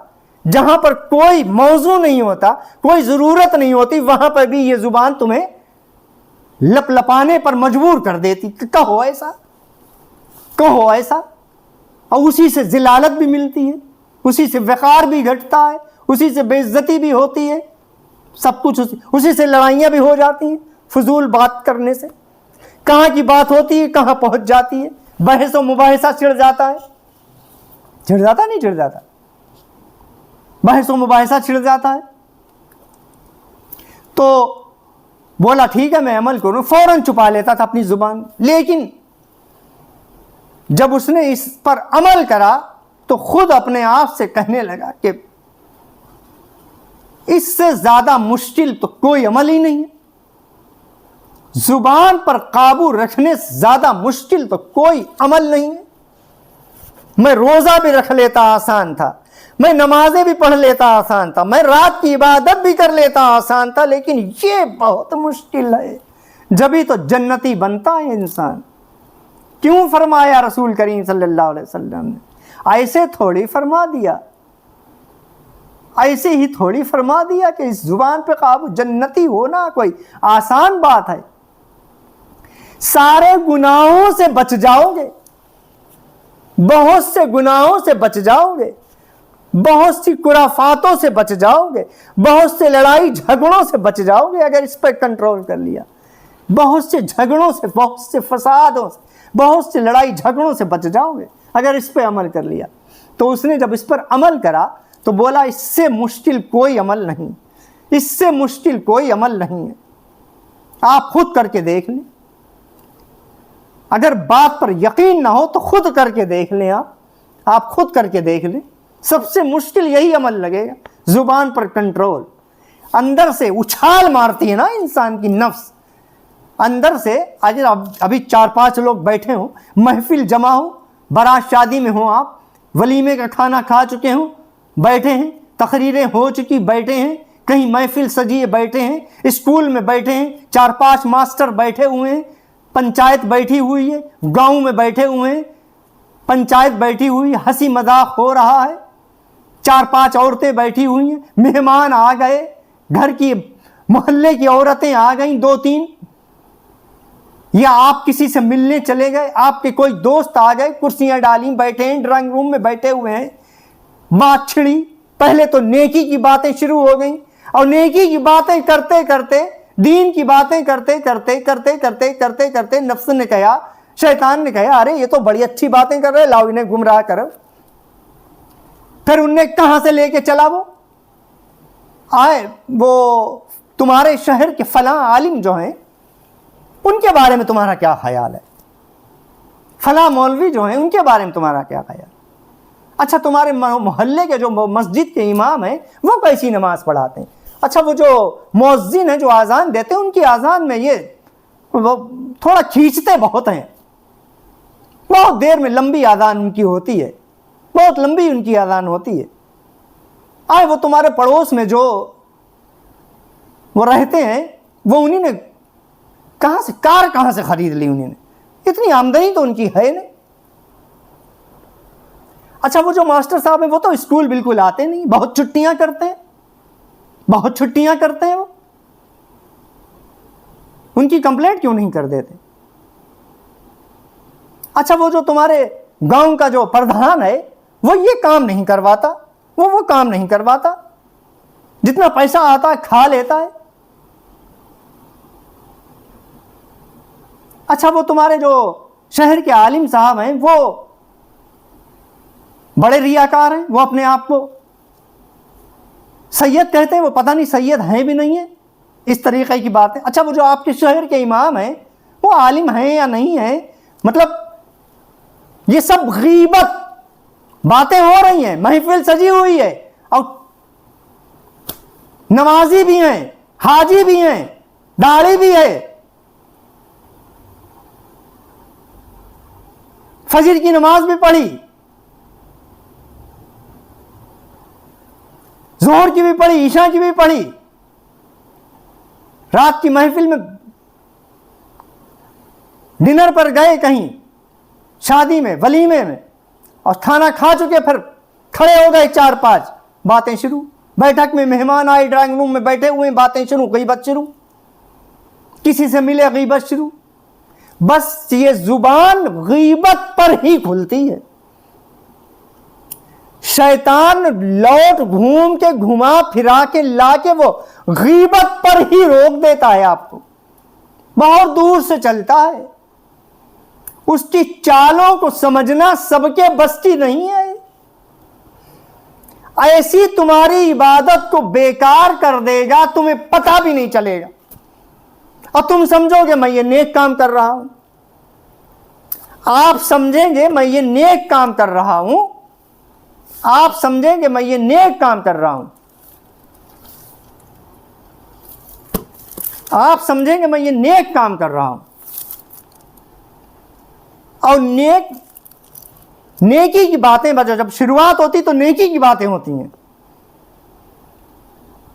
جہاں پر کوئی موضوع نہیں ہوتا، کوئی ضرورت نہیں ہوتی، وہاں پر بھی یہ زبان تمہیں لپ لپانے پر مجبور کر دیتی کہ کہو ایسا، کہو ایسا، اور اسی سے ذلالت بھی ملتی ہے، اسی سے وقار بھی گھٹتا ہے، اسی سے بے عزتی بھی ہوتی ہے، سب کچھ اسی سے لڑائیاں بھی ہو جاتی ہیں، فضول بات کرنے سے۔ کہاں کی بات ہوتی ہے کہاں پہنچ جاتی ہے، بحث و مباحثہ چھڑ جاتا ہے، چھڑ جاتا نہیں چھڑ جاتا، بحث و مباحثہ چھڑ جاتا ہے۔ تو بولا ٹھیک ہے میں عمل کروں، فوراً چھپا لیتا تھا اپنی زبان۔ لیکن جب اس نے اس پر عمل کرا تو خود اپنے آپ سے کہنے لگا کہ اس سے زیادہ مشکل تو کوئی عمل ہی نہیں ہے، زبان پر قابو رکھنے سے زیادہ مشکل تو کوئی عمل نہیں ہے۔ میں روزہ بھی رکھ لیتا آسان تھا، میں نمازیں بھی پڑھ لیتا آسان تھا، میں رات کی عبادت بھی کر لیتا آسان تھا، لیکن یہ بہت مشکل ہے۔ جبھی تو جنتی بنتا ہے انسان۔ کیوں فرمایا رسول کریم صلی اللہ علیہ وسلم نے؟ ایسے تھوڑی فرما دیا، ایسے ہی تھوڑی فرما دیا کہ اس زبان پہ قابو، جنتی ہونا کوئی آسان بات ہے۔ سارے گناہوں سے بچ جاؤ گے، بہت سے گناہوں سے بچ جاؤ گے، بہت سی خرافاتوں سے بچ جاؤ گے، بہت سے لڑائی جھگڑوں سے بچ جاؤ گے اگر اس پر کنٹرول کر لیا، بہت سے جھگڑوں سے، بہت سے فسادوں سے، بہت سے لڑائی جھگڑوں سے بچ جاؤ گے اگر اس پہ عمل کر لیا۔ تو اس نے جب اس پر عمل کرا تو بولا اس سے مشکل کوئی عمل نہیں، اس سے مشکل کوئی عمل نہیں ہے۔ آپ خود کر کے دیکھ لیں، اگر بات پر یقین نہ ہو تو خود کر کے دیکھ لیں، آپ خود کر کے دیکھ لیں، سب سے مشکل یہی عمل لگے گا، زبان پر کنٹرول۔ اندر سے اچھال مارتی ہے نا انسان کی نفس، اندر سے۔ اگر ابھی 4-5 لوگ بیٹھے ہوں، محفل جمع ہو، بارات شادی میں ہوں، آپ ولیمے کا کھانا کھا چکے ہوں، بیٹھے ہیں، تقریریں ہو چکی، بیٹھے ہیں، کہیں محفل سجیے بیٹھے ہیں، اسکول میں بیٹھے ہیں، 4-5 ماسٹر بیٹھے ہوئے ہیں، پنچایت بیٹھی ہوئی ہے، گاؤں میں بیٹھے ہوئے ہیں، پنچایت بیٹھی ہوئی، ہنسی مذاق ہو رہا ہے، 4-5 عورتیں بیٹھی ہوئی ہیں، مہمان آ گئے، گھر کی محلے کی عورتیں آ گئیں 2-3، یا آپ کسی سے ملنے چلے گئے، آپ کے کوئی دوست آ گئے، کرسیاں ڈالی، بیٹھے ہیں، ڈرائنگ روم میں بیٹھے ہوئے ہیں، بات چھڑی، پہلے تو نیکی کی باتیں شروع ہو گئیں، اور نیکی کی باتیں کرتے کرتے، دین کی باتیں کرتے کرتے کرتے کرتے کرتے کرتے نفس نے کہا، شیطان نے کہا ارے یہ تو بڑی اچھی باتیں کر رہے، لاؤ انہیں گمراہ کرو۔ پھر انہیں کہاں سے لے کے چلا، وہ آئے، وہ تمہارے شہر کے فلاں عالم جو ہیں ان کے بارے میں تمہارا کیا خیال ہے، فلاں مولوی جو ہیں ان کے بارے میں تمہارا کیا خیال ہے، اچھا تمہارے محلے کے جو مسجد کے امام ہیں وہ کیسی نماز پڑھاتے ہیں، اچھا وہ جو مؤذن ہیں جو اذان دیتے ہیں ان کی اذان میں یہ تھوڑا کھینچتے بہت ہیں، بہت دیر میں لمبی اذان ان کی ہوتی ہے، بہت لمبی ان کی اذان ہوتی ہے۔ آئے وہ تمہارے پڑوس میں جو وہ رہتے ہیں وہ انہیں نے کہاں سے خرید لی انہیں نے؟ اتنی آمدنی تو ان کی ہے نہیں۔ اچھا وہ جو ماسٹر صاحب ہیں وہ تو اسکول بالکل آتے نہیں، بہت چھٹیاں کرتے ہیں وہ، ان کی کمپلینٹ کیوں نہیں کر دیتے؟ اچھا وہ جو تمہارے گاؤں کا جو پردھان ہے وہ یہ کام نہیں کرواتا، وہ کام نہیں کرواتا، جتنا پیسہ آتا ہے کھا لیتا ہے۔ اچھا وہ تمہارے جو شہر کے عالم صاحب ہیں وہ بڑے ریاکار ہیں، وہ اپنے آپ کو سید کہتے ہیں، وہ پتہ نہیں سید ہیں بھی نہیں ہیں، اس طریقے کی بات ہے۔ اچھا وہ جو آپ کے شہر کے امام ہیں وہ عالم ہیں یا نہیں ہیں؟ مطلب یہ سب غیبت باتیں ہو رہی ہیں، محفل سجی ہوئی ہے، اور نمازی بھی ہیں، حاجی بھی ہیں، داڑھی بھی ہے، فجر کی نماز بھی پڑھی، ظہر کی بھی پڑھی، عشاء کی بھی پڑھی، رات کی محفل میں ڈنر پر گئے کہیں شادی میں ولیمے میں اور کھانا کھا چکے پھر کھڑے ہو گئے 4-5 باتیں شروع، بیٹھک میں مہمان آئے ڈرائنگ روم میں بیٹھے ہوئے باتیں شروع، غیبت شروع، کسی سے ملے غیبت شروع۔ بس یہ زبان غیبت پر ہی کھلتی ہے، شیطان لوٹ گھوم کے گھما پھرا کے لا کے وہ غیبت پر ہی روک دیتا ہے آپ کو، بہت دور سے چلتا ہے، اس کی چالوں کو سمجھنا سب کے بس کی نہیں ہے۔ ایسی تمہاری عبادت کو بیکار کر دے گا، تمہیں پتہ بھی نہیں چلے گا، اور تم سمجھو گے میں یہ نیک کام کر رہا ہوں، آپ سمجھیں گے میں یہ نیک کام کر رہا ہوں، آپ سمجھیں گے میں یہ نیک کام کر رہا ہوں، آپ سمجھیں گے میں یہ نیک کام کر رہا ہوں۔ اور نیکی کی باتیں جب شروعات ہوتی تو نیکی کی باتیں ہوتی ہیں،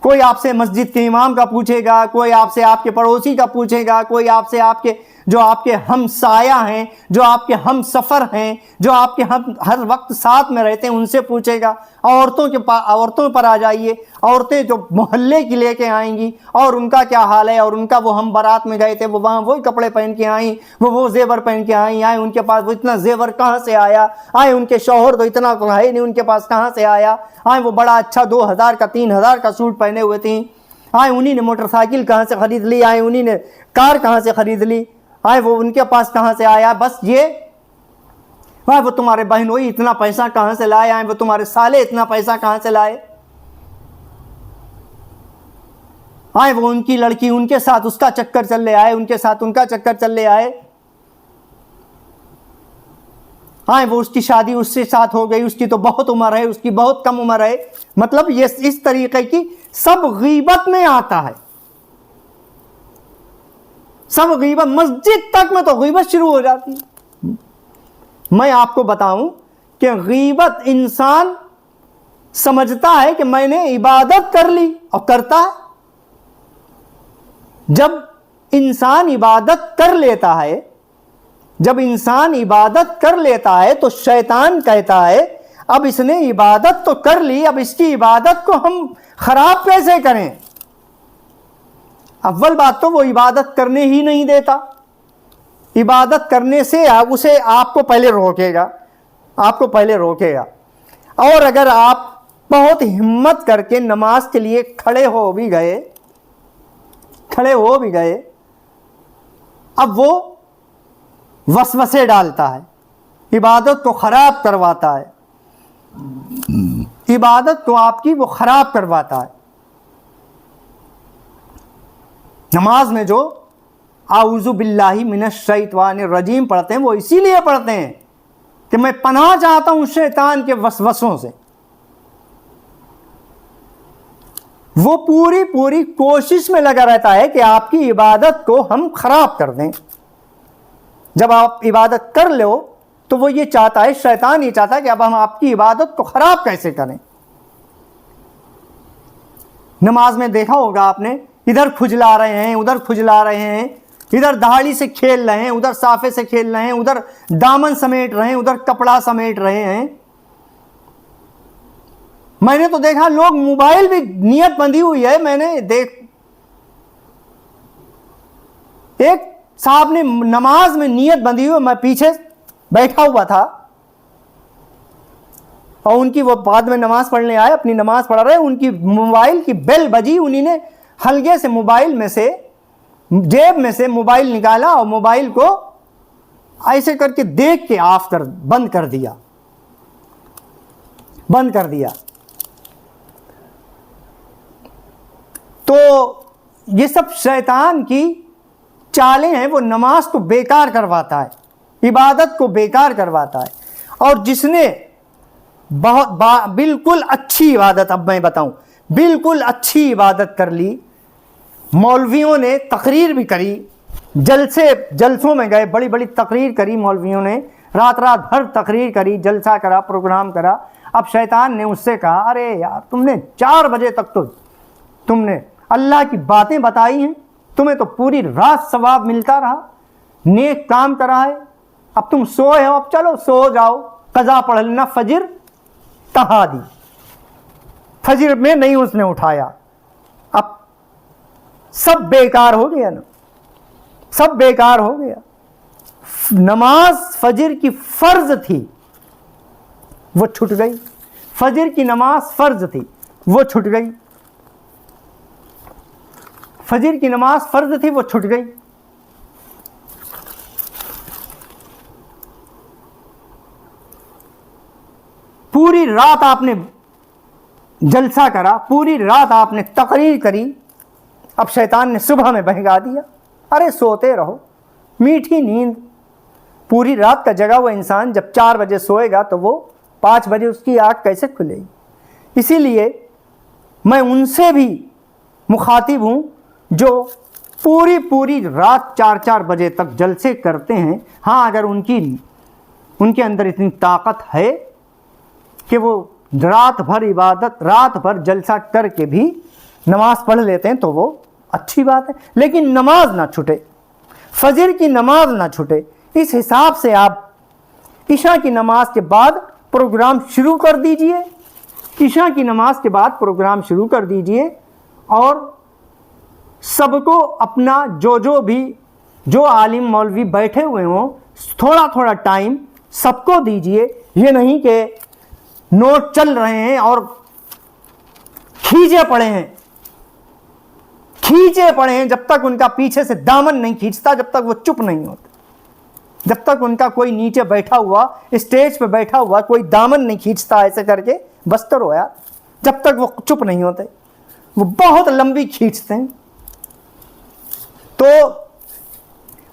کوئی آپ سے مسجد کے امام کا پوچھے گا، کوئی آپ سے آپ کے پڑوسی کا پوچھے گا، کوئی آپ سے آپ کے جو آپ کے ہم سایہ ہیں، جو آپ کے ہم سفر ہیں، جو آپ کے ہر وقت ساتھ میں رہتے ہیں ان سے پوچھے گا۔ عورتوں پر آ جائیے، عورتیں جو محلے کی لے کے آئیں گی اور ان کا کیا حال ہے، اور ان کا وہ ہم بارات میں گئے تھے وہ وہاں وہی کپڑے پہن کے آئیں، وہ زیور پہن کے آئیں، آئے ان کے پاس وہ اتنا زیور کہاں سے آیا، آئے ان کے شوہر تو اتنا تو ہے نہیں ان کے پاس کہاں سے آیا، آئے وہ بڑا اچھا 2000 کا 3000 کا سوٹ پہنے ہوئے تھیں، آئے انہی نے موٹر سائیکل کہاں سے خرید لی، آئے انہی نے کار کہاں سے خرید لی، آئے وہ ان کے پاس کہاں سے آیا، بس یہ آئے وہ تمہارے بہنوئی اتنا پیسہ کہاں سے لائے، آئے وہ تمہارے سالے اتنا پیسہ کہاں سے لائے، آئے وہ ان کی لڑکی ان کے ساتھ اس کا چکر چل لے آئے، ان کے ساتھ ان کا چکر چل لے آئے، آئے وہ اس کی شادی اس سے ساتھ ہو گئی، اس کی تو بہت عمر ہے، اس کی بہت کم عمر ہے، مطلب یہ اس طریقے کی سب غیبت میں آتا ہے، سب غیبت، مسجد تک میں تو غیبت شروع ہو جاتی ہے۔ میں آپ کو بتاؤں کہ غیبت انسان سمجھتا ہے کہ میں نے عبادت کر لی اور کرتا ہے، جب انسان عبادت کر لیتا ہے، جب انسان عبادت کر لیتا ہے تو شیطان کہتا ہے اب اس نے عبادت تو کر لی، اب اس کی عبادت کو ہم خراب کیسے کریں۔ اول بات تو وہ عبادت کرنے ہی نہیں دیتا، عبادت کرنے سے اسے آپ کو پہلے روکے گا، آپ کو پہلے روکے گا، اور اگر آپ بہت ہمت کر کے نماز کے لیے کھڑے ہو بھی گئے، اب وہ وسوسے ڈالتا ہے، عبادت کو خراب کرواتا ہے، عبادت کو آپ کی وہ خراب کرواتا ہے۔ نماز میں جو اعوذ باللہ من الشیطان الرجیم پڑھتے ہیں وہ اسی لیے پڑھتے ہیں کہ میں پناہ چاہتا ہوں شیطان کے وسوسوں سے، وہ پوری کوشش میں لگا رہتا ہے کہ آپ کی عبادت کو ہم خراب کر دیں۔ جب آپ عبادت کر لو تو وہ یہ چاہتا ہے، شیطان یہ چاہتا ہے کہ اب ہم آپ کی عبادت کو خراب کیسے کریں۔ نماز میں دیکھا ہوگا آپ نے، ادھر کھجلا رہے ہیں، ادھر کھجلا رہے ہیں، ادھر دہاڑی سے کھیل رہے ہیں، ادھر صافے سے کھیل رہے ہیں، ادھر دامن سمیٹ رہے ہیں، ادھر کپڑا سمیٹ رہے ہیں۔ میں نے تو دیکھا لوگ موبائل بھی نیت بندھی ہوئی ہے، میں نے ایک صاحب نے نماز میں نیت بندھی ہوئی، میں پیچھے بیٹھا ہوا تھا اور ان کی وہ بعد میں نماز پڑھنے آئے، اپنی نماز پڑھ رہے، ان کی موبائل کی بیل بجی، انہی نے حلقے سے موبائل میں سے، جیب میں سے موبائل نکالا اور موبائل کو ایسے کر کے دیکھ کے بند کر دیا۔ تو یہ سب شیطان کی چالیں ہیں، وہ نماز کو بیکار کرواتا ہے، عبادت کو بیکار کرواتا ہے۔ اور جس نے بالکل اچھی عبادت، اب میں بتاؤں، بالکل اچھی عبادت کر لی، مولویوں نے تقریر بھی کری، جلسوں میں گئے، بڑی بڑی تقریر کری مولویوں نے، رات بھر تقریر کری، جلسہ کرا، پروگرام کرا۔ اب شیطان نے اس سے کہا، ارے یار تم نے 4 بجے تک تو تم نے اللہ کی باتیں بتائی ہیں، تمہیں تو پوری رات ثواب ملتا رہا، نیک کام کرا ہے، اب تم سوئے ہو، اب چلو سو جاؤ، قضا پڑھ لینا، فجر تہا دی، فجر میں نہیں اس نے اٹھایا، اب سب بیکار ہو گیا نا، سب بیکار ہو گیا۔ نماز فجر کی فرض تھی وہ چھٹ گئی، فجر کی نماز فرض تھی وہ چھٹ گئی، فجر کی نماز فرض تھی وہ چھٹ گئی۔ پوری رات آپ نے جلسہ کرا، پوری رات آپ نے تقریر کری، اب شیطان نے صبح میں بہکا دیا، ارے سوتے رہو، میٹھی نیند۔ پوری رات کا جگہ وہ انسان جب 4 بجے سوئے گا تو وہ 5 بجے اس کی آنکھ کیسے کھلے گی؟ اسی لیے میں ان سے بھی مخاطب ہوں جو پوری رات 4 بجے تک جلسے کرتے ہیں۔ ہاں اگر ان کے اندر اتنی طاقت ہے کہ وہ رات بھر عبادت، رات بھر جلسہ کر کے بھی نماز پڑھ لیتے ہیں تو وہ اچھی بات ہے، لیکن نماز نہ چھوٹے، فجر کی نماز نہ چھوٹے۔ اس حساب سے آپ عشاء کی نماز کے بعد پروگرام شروع کر دیجئے، عشاء کی نماز کے بعد پروگرام شروع کر دیجئے، اور سب کو اپنا جو عالم مولوی بیٹھے ہوئے ہوں تھوڑا ٹائم سب کو دیجئے۔ یہ نہیں کہ نوٹ چل رہے ہیں اور کھینچے پڑے ہیں جب تک ان کا پیچھے سے دامن نہیں کھینچتا، جب تک وہ چپ نہیں ہوتے، جب تک ان کا کوئی نیچے بیٹھا ہوا، اسٹیج پہ بیٹھا ہوا کوئی دامن نہیں کھینچتا ایسے کر کے بستر ہویا، جب تک وہ چپ نہیں ہوتے، وہ بہت لمبی کھینچتے ہیں۔ تو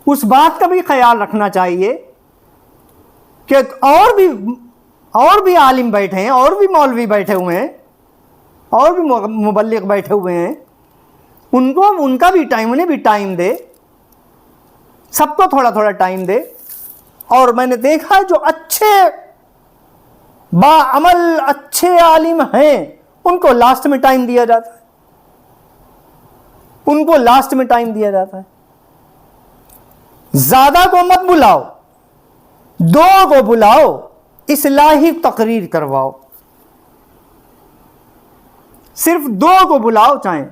اس بات کا بھی خیال رکھنا چاہیے کہ اور بھی عالم بیٹھے ہیں، اور بھی مولوی بیٹھے ہوئے ہیں، اور بھی مبلغ بیٹھے ہوئے ہیں، ان کا بھی ٹائم، انہیں بھی ٹائم دے، سب کو تھوڑا ٹائم دے۔ اور میں نے دیکھا جو اچھے باعمل اچھے عالم ہیں ان کو لاسٹ میں ٹائم دیا جاتا ہے، ان کو لاسٹ میں ٹائم دیا جاتا ہے۔ زیادہ کو مت بلاؤ، 2 کو بلاؤ، اصلاحی تقریر کرواؤ، صرف 2 کو بلاؤ چاہیں،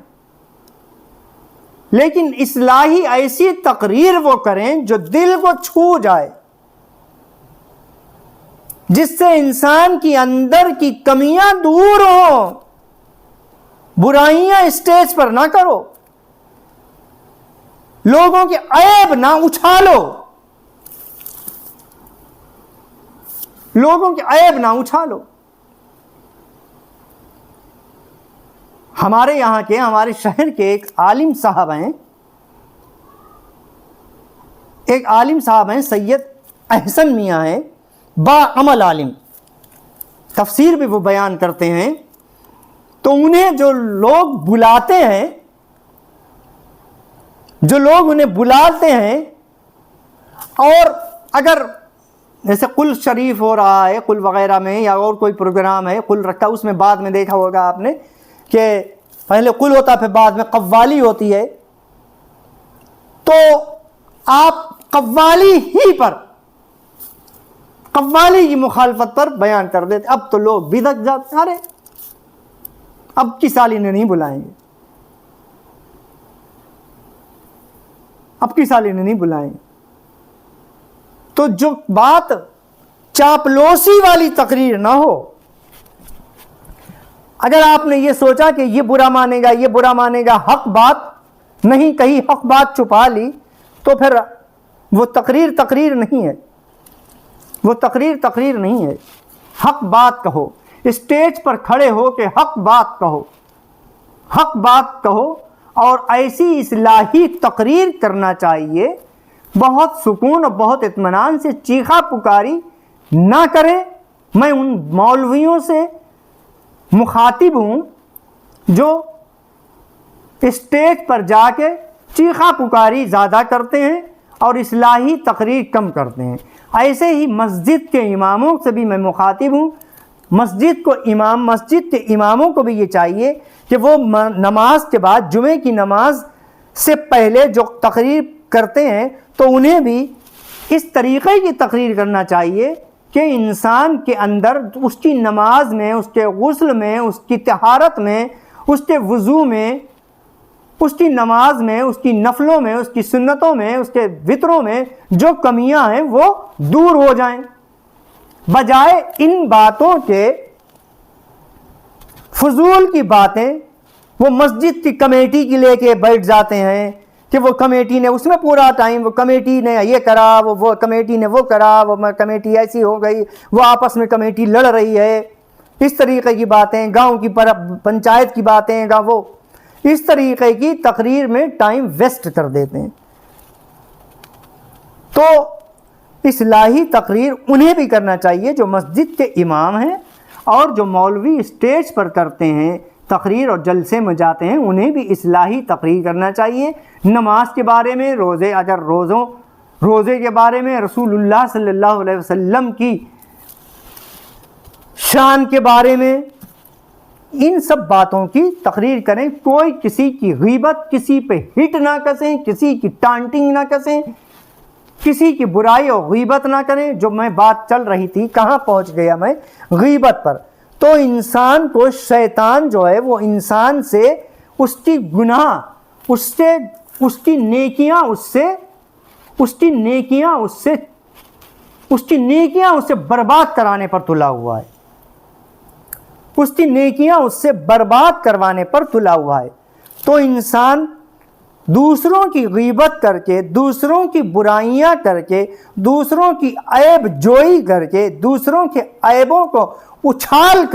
لیکن اصلاحی ایسی تقریر وہ کریں جو دل کو چھو جائے، جس سے انسان کی اندر کی کمیاں دور ہوں۔ برائیاں اسٹیج پر نہ کرو، لوگوں کے عیب نہ اچھالو، لوگوں کے عیب نہ اچھالو۔ ہمارے یہاں کے، ہمارے شہر کے ایک عالم صاحب ہیں، سید احسن میاں ہیں، باعمل عالم، تفسیر بھی وہ بیان کرتے ہیں۔ تو انہیں جو لوگ بلاتے ہیں، اور اگر جیسے قل شریف ہو رہا ہے، قل وغیرہ میں، یا اور کوئی پروگرام ہے، قل رکھا، اس میں بعد میں دیکھا ہوگا آپ نے کہ پہلے قل ہوتا پھر بعد میں قوالی ہوتی ہے، تو آپ قوالی ہی پر، قوالی کی مخالفت پر بیان کر دیتے. اب تو لوگ بدک جاتے، ارے اب کی سال انہیں نہیں بلائیں گے، اب کی سال انہیں نہیں بلائیں گے. تو جو بات چاپلوسی والی تقریر نہ ہو، اگر آپ نے یہ سوچا کہ یہ برا مانے گا، یہ برا مانے گا، حق بات نہیں کہی، حق بات چھپا لی، تو پھر وہ تقریر نہیں ہے، وہ تقریر نہیں ہے. حق بات کہو، اسٹیج پر کھڑے ہو کے حق بات کہو، حق بات کہو، اور ایسی اصلاحی تقریر کرنا چاہیے. بہت سکون اور بہت اطمینان سے چیخا پکاری نہ کریں. میں ان مولویوں سے مخاطب ہوں جو اسٹیج پر جا کے چیخا پکاری زیادہ کرتے ہیں اور اصلاحی تقریر کم کرتے ہیں. ایسے ہی مسجد کے اماموں سے بھی میں مخاطب ہوں. مسجد کے اماموں کو بھی یہ چاہیے کہ وہ نماز کے بعد، جمعے کی نماز سے پہلے جو تقریر کرتے ہیں تو انہیں بھی اس طریقے کی تقریر کرنا چاہیے کہ انسان کے اندر اس کی نماز میں، اس کے غسل میں، اس کی طہارت میں، اس کے وضو میں، اس کی نماز میں، اس کی نفلوں میں، اس کی سنتوں میں، اس کے وطروں میں جو کمیاں ہیں وہ دور ہو جائیں. بجائے ان باتوں کے، فضول کی باتیں وہ مسجد کی کمیٹی کی لے کے بیٹھ جاتے ہیں کہ وہ کمیٹی نے اس میں پورا ٹائم، وہ کمیٹی نے یہ کرا، وہ کمیٹی نے وہ کرا، وہ کمیٹی ایسی ہو گئی، وہ آپس میں کمیٹی لڑ رہی ہے. اس طریقے کی باتیں، گاؤں کی پنچایت کی باتیں، وہ اس طریقے کی تقریر میں ٹائم ویسٹ کر دیتے ہیں. تو اصلاحی تقریر انہیں بھی کرنا چاہیے جو مسجد کے امام ہیں، اور جو مولوی اسٹیج پر کرتے ہیں تقریر اور جلسے میں جاتے ہیں انہیں بھی اصلاحی تقریر کرنا چاہیے. نماز کے بارے میں، روزے کے بارے میں، رسول اللہ صلی اللہ علیہ وسلم کی شان کے بارے میں، ان سب باتوں کی تقریر کریں. کوئی کسی کی غیبت، کسی پہ ہٹ نہ کسیں، کسی کی ٹانٹنگ نہ کسیں، کسی کی برائی اور غیبت نہ کریں. جو میں بات چل رہی تھی، کہاں پہنچ گیا میں؟ غیبت پر. تو انسان کو شیطان جو ہے وہ انسان سے اس کی گناہ، اس کی نیکیاں اس سے برباد کرانے پر تلا ہوا ہے. اس کی نیکیاں اس سے برباد کروانے پر تلا ہوا ہے. تو انسان دوسروں کی غیبت کر کے، دوسروں کی برائیاں کر کے، دوسروں کی عیب جوئی کر کے، دوسروں کے عیبوں کو اچھال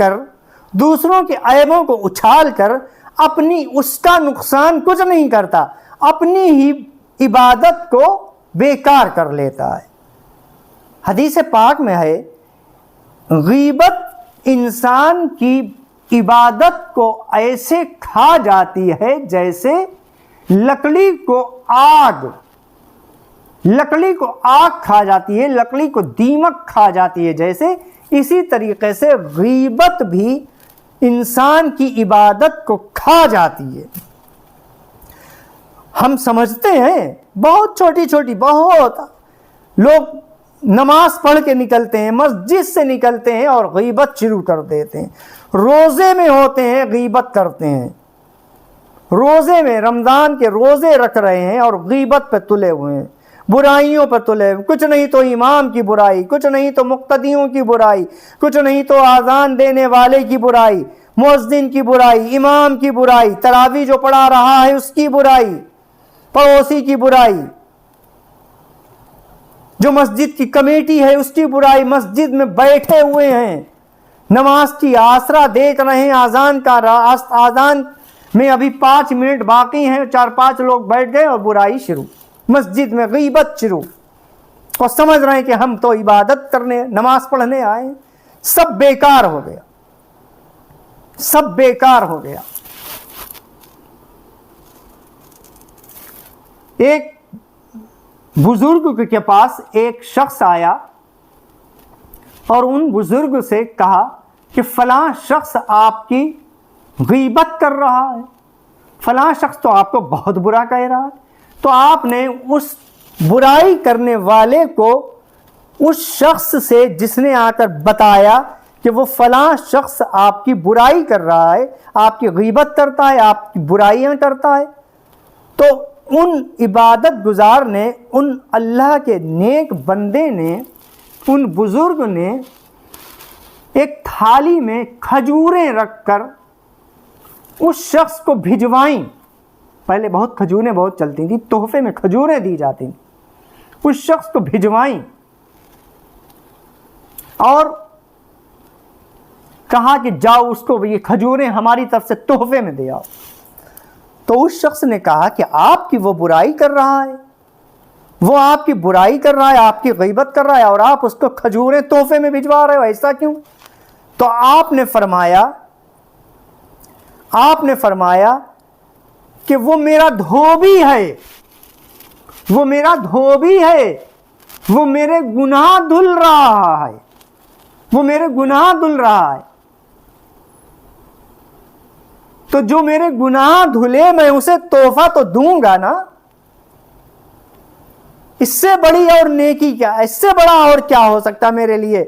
کر اپنی اس کا نقصان کچھ نہیں کرتا، اپنی ہی عبادت کو بیکار کر لیتا ہے. حدیث پاک میں ہے، غیبت انسان کی عبادت کو ایسے کھا جاتی ہے جیسے لکڑی کو آگ کھا جاتی ہے، لکڑی کو دیمک کھا جاتی ہے جیسے. اسی طریقے سے غیبت بھی انسان کی عبادت کو کھا جاتی ہے. ہم سمجھتے ہیں بہت چھوٹی بہت لوگ نماز پڑھ کے نکلتے ہیں، مسجد سے نکلتے ہیں اور غیبت شروع کر دیتے ہیں. روزے میں ہوتے ہیں، غیبت کرتے ہیں. روزے میں رمضان کے روزے رکھ رہے ہیں اور غیبت پہ تلے ہوئے ہیں، برائیوں پہ تلے ہوئے. کچھ نہیں تو امام کی برائی، کچھ نہیں تو مقتدیوں کی برائی، کچھ نہیں تو اذان دینے والے کی برائی، مؤذن کی برائی، امام کی برائی، تراویح جو پڑھا رہا ہے اس کی برائی، پڑوسی کی برائی، جو مسجد کی کمیٹی ہے اس کی برائی. مسجد میں بیٹھے ہوئے ہیں، نماز کی آسرا دیکھ رہے ہیں، آذان میں ابھی 5 منٹ باقی ہیں، 4-5 لوگ بیٹھ گئے اور برائی شروع، مسجد میں غیبت شروع، اور سمجھ رہے ہیں کہ ہم تو عبادت کرنے، نماز پڑھنے آئے ہیں. سب بیکار ہو گیا، سب بیکار ہو گیا. ایک بزرگ کے پاس ایک شخص آیا اور ان بزرگ سے کہا کہ فلاں شخص آپ کی غیبت کر رہا ہے. فلاں شخص تو آپ کو بہت برا کہہ رہا ہے، تو آپ نے اس برائی کرنے والے کو اس شخص سے جس نے آ کر بتایا کہ وہ فلاں شخص آپ کی برائی کر رہا ہے، آپ کی غیبت کرتا ہے، آپ کی برائیاں کرتا ہے، تو ان عبادت گزار نے، ان اللہ کے نیک بندے نے، ان بزرگ نے ایک تھالی میں کھجوریں رکھ کر اس شخص کو بھجوائیں. پہلے بہت کھجوریں بہت چلتی تھیں، تحفے میں کھجوریں دی جاتی تھیں، اس شخص کو بھجوائیں اور کہا کہ جاؤ اس کو یہ کھجوریں ہماری طرف سے تحفے میں دے آؤ. تو اس شخص نے کہا کہ آپ کی وہ برائی کر رہا ہے، وہ آپ کی برائی کر رہا ہے، آپ کی غیبت کر رہا ہے، اور آپ اس کو کھجوریں تحفے میں بھجوا رہے ہو، ایسا کیوں؟ تو آپ نے فرمایا کہ وہ میرا دھوبی ہے، وہ میرا دھوبی ہے، وہ میرے گناہ دھل رہا ہے، وہ میرے گناہ دھل رہا ہے. تو جو میرے گناہ دھلے میں اسے تحفہ تو دوں گا نا. اس سے بڑی اور نیکی کیا، اس سے بڑا اور کیا ہو سکتا ہے میرے لیے؟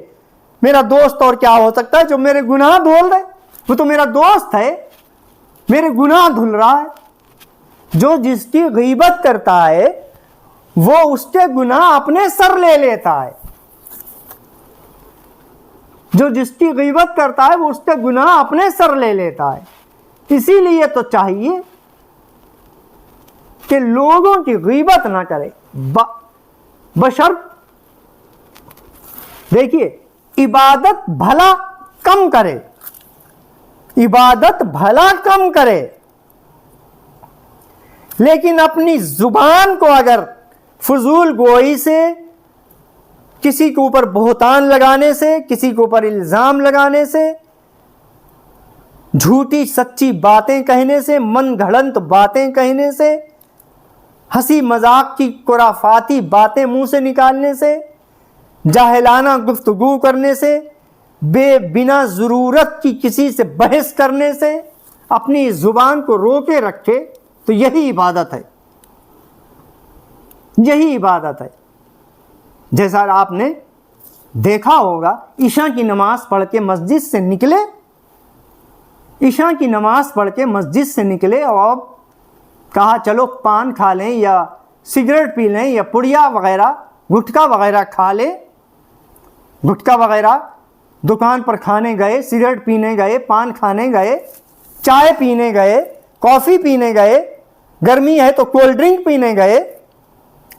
میرا دوست اور کیا ہو سکتا ہے جو میرے گناہ دھول رہے؟ وہ تو میرا دوست ہے، میرے گناہ دھل رہا ہے. جو جس کی غیبت کرتا ہے وہ اس کے گناہ اپنے سر لے لیتا ہے، جو جس کی غیبت کرتا ہے وہ اس کے گناہ اپنے سر لے لیتا ہے. اسی لیے تو چاہیے کہ لوگوں کی غیبت نہ کرے، بشرط دیکھیے عبادت بھلا کم کرے، عبادت بھلا کم کرے، لیکن اپنی زبان کو اگر فضول گوئی سے، کسی کے اوپر بہتان لگانے سے، کسی کے اوپر الزام لگانے سے، جھوٹی سچی باتیں کہنے سے، من گھڑنت باتیں کہنے سے، ہنسی مذاق کی خرافاتی باتیں منہ سے نکالنے سے، جاہلانہ گفتگو کرنے سے، بنا ضرورت کی کسی سے بحث کرنے سے اپنی زبان کو روکے رکھے، تو یہی عبادت ہے، یہی عبادت ہے. جیسا آپ نے دیکھا ہوگا، عشاء کی نماز پڑھ کے مسجد سے نکلے، عشاء کی نماز پڑھ کے مسجد سے نکلے اور کہا چلو پان کھا لیں یا سگریٹ پی لیں یا پڑیا وغیرہ گٹکا وغیرہ کھا لیں. گٹکا وغیرہ دکان پر کھانے گئے، سگریٹ پینے گئے، پان کھانے گئے، چائے پینے گئے، کافی پینے گئے، گرمی ہے تو کولڈ ڈرنک پینے گئے.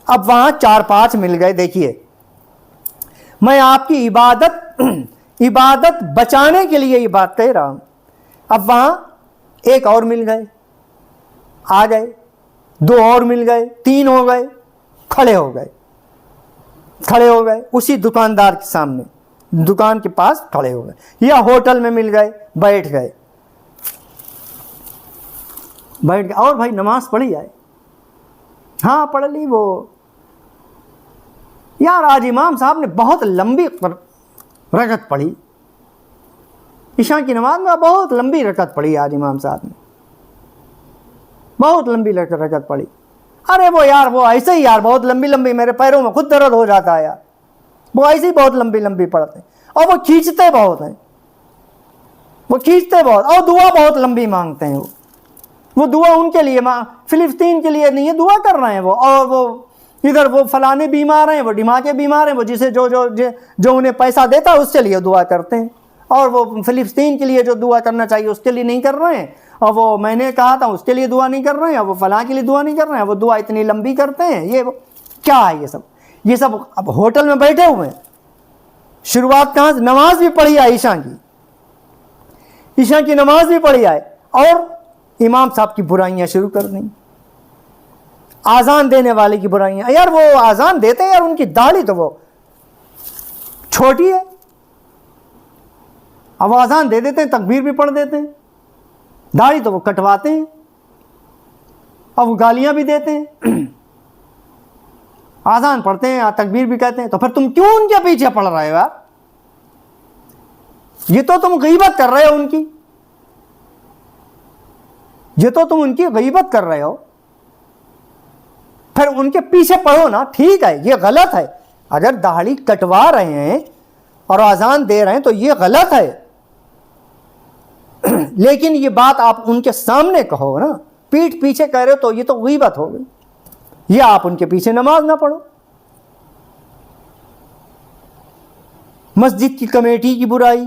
اب وہاں 4-5 مل گئے. دیکھیے میں آپ کی عبادت بچانے کے لیے یہ بات کہہ رہا ہوں. اب وہاں ایک اور مل گئے، آ گئے، 2 اور مل گئے، 3 ہو گئے، کھڑے ہو گئے اسی دکاندار کے سامنے، دکان کے پاس کھڑے ہو گئے، یا ہوٹل میں مل گئے، بیٹھ گئے. اور بھائی نماز پڑھی جائے؟ ہاں پڑھ لی. وہ یار آج امام صاحب نے بہت لمبی رکعت پڑھی، عشاء کی نماز میں بہت لمبی رکعت پڑھی، آج امام صاحب نے بہت لمبی رکعت پڑھی. ارے وہ یار وہ ایسے ہی یار بہت لمبی میرے پیروں میں خود درد ہو جاتا ہے یار، وہ ایسے ہی بہت لمبی پڑھتے ہیں، اور وہ کھینچتے بہت ہیں، اور دعا بہت لمبی مانگتے ہیں. وہ دعا ان کے لیے فلسطین کے لیے نہیں ہے، دعا کر رہے ہیں وہ، اور وہ ادھر وہ فلانے بیمار ہیں، وہ دماغے بیمار ہیں، وہ جسے جو انہیں پیسہ دیتا ہے اس کے لیے دعا کرتے ہیں، اور وہ فلسطین کے لیے جو دعا کرنا چاہیے اس کے لیے نہیں کر رہے ہیں، اور وہ میں نے کہا تھا اس کے لیے دعا نہیں کر رہے ہیں، وہ فلاں کے لیے دعا نہیں کر رہے ہیں، وہ دعا اتنی لمبی کرتے ہیں. یہ کیا ہے یہ سب اب ہوٹل میں بیٹھے ہوئے ہیں. شروعات کہاں سے؟ نماز بھی پڑھی ہے، عشاء کی نماز بھی پڑھی ہے، اور امام صاحب کی برائیاں شروع کر دیں، آزان دینے والے کی برائیاں. یار وہ آزان دیتے ہیں یار، ان کی داڑھی تو وہ چھوٹی ہے، اب آزان دے دیتے ہیں، تکبیر بھی پڑھ دیتے ہیں، داڑھی تو وہ کٹواتے ہیں، اب وہ گالیاں بھی دیتے ہیں، آزان پڑھتے ہیں، تکبیر بھی کہتے ہیں. تو پھر تم کیوں ان کے پیچھے پڑھ رہے ہو یار؟ یہ تو تم غیبت کر رہے ہو ان کی. یہ تو تم ان کی غیبت کر رہے ہو. پھر ان کے پیچھے پڑھو نا. ٹھیک ہے یہ غلط ہے, اگر داڑھی کٹوا رہے ہیں اور اذان دے رہے ہیں تو یہ غلط ہے, لیکن یہ بات آپ ان کے سامنے کہو نا, پیٹھ پیچھے کہہ رہے ہو تو یہ تو غیبت ہو گئی. یہ آپ ان کے پیچھے نماز نہ پڑھو. مسجد کی کمیٹی کی برائی,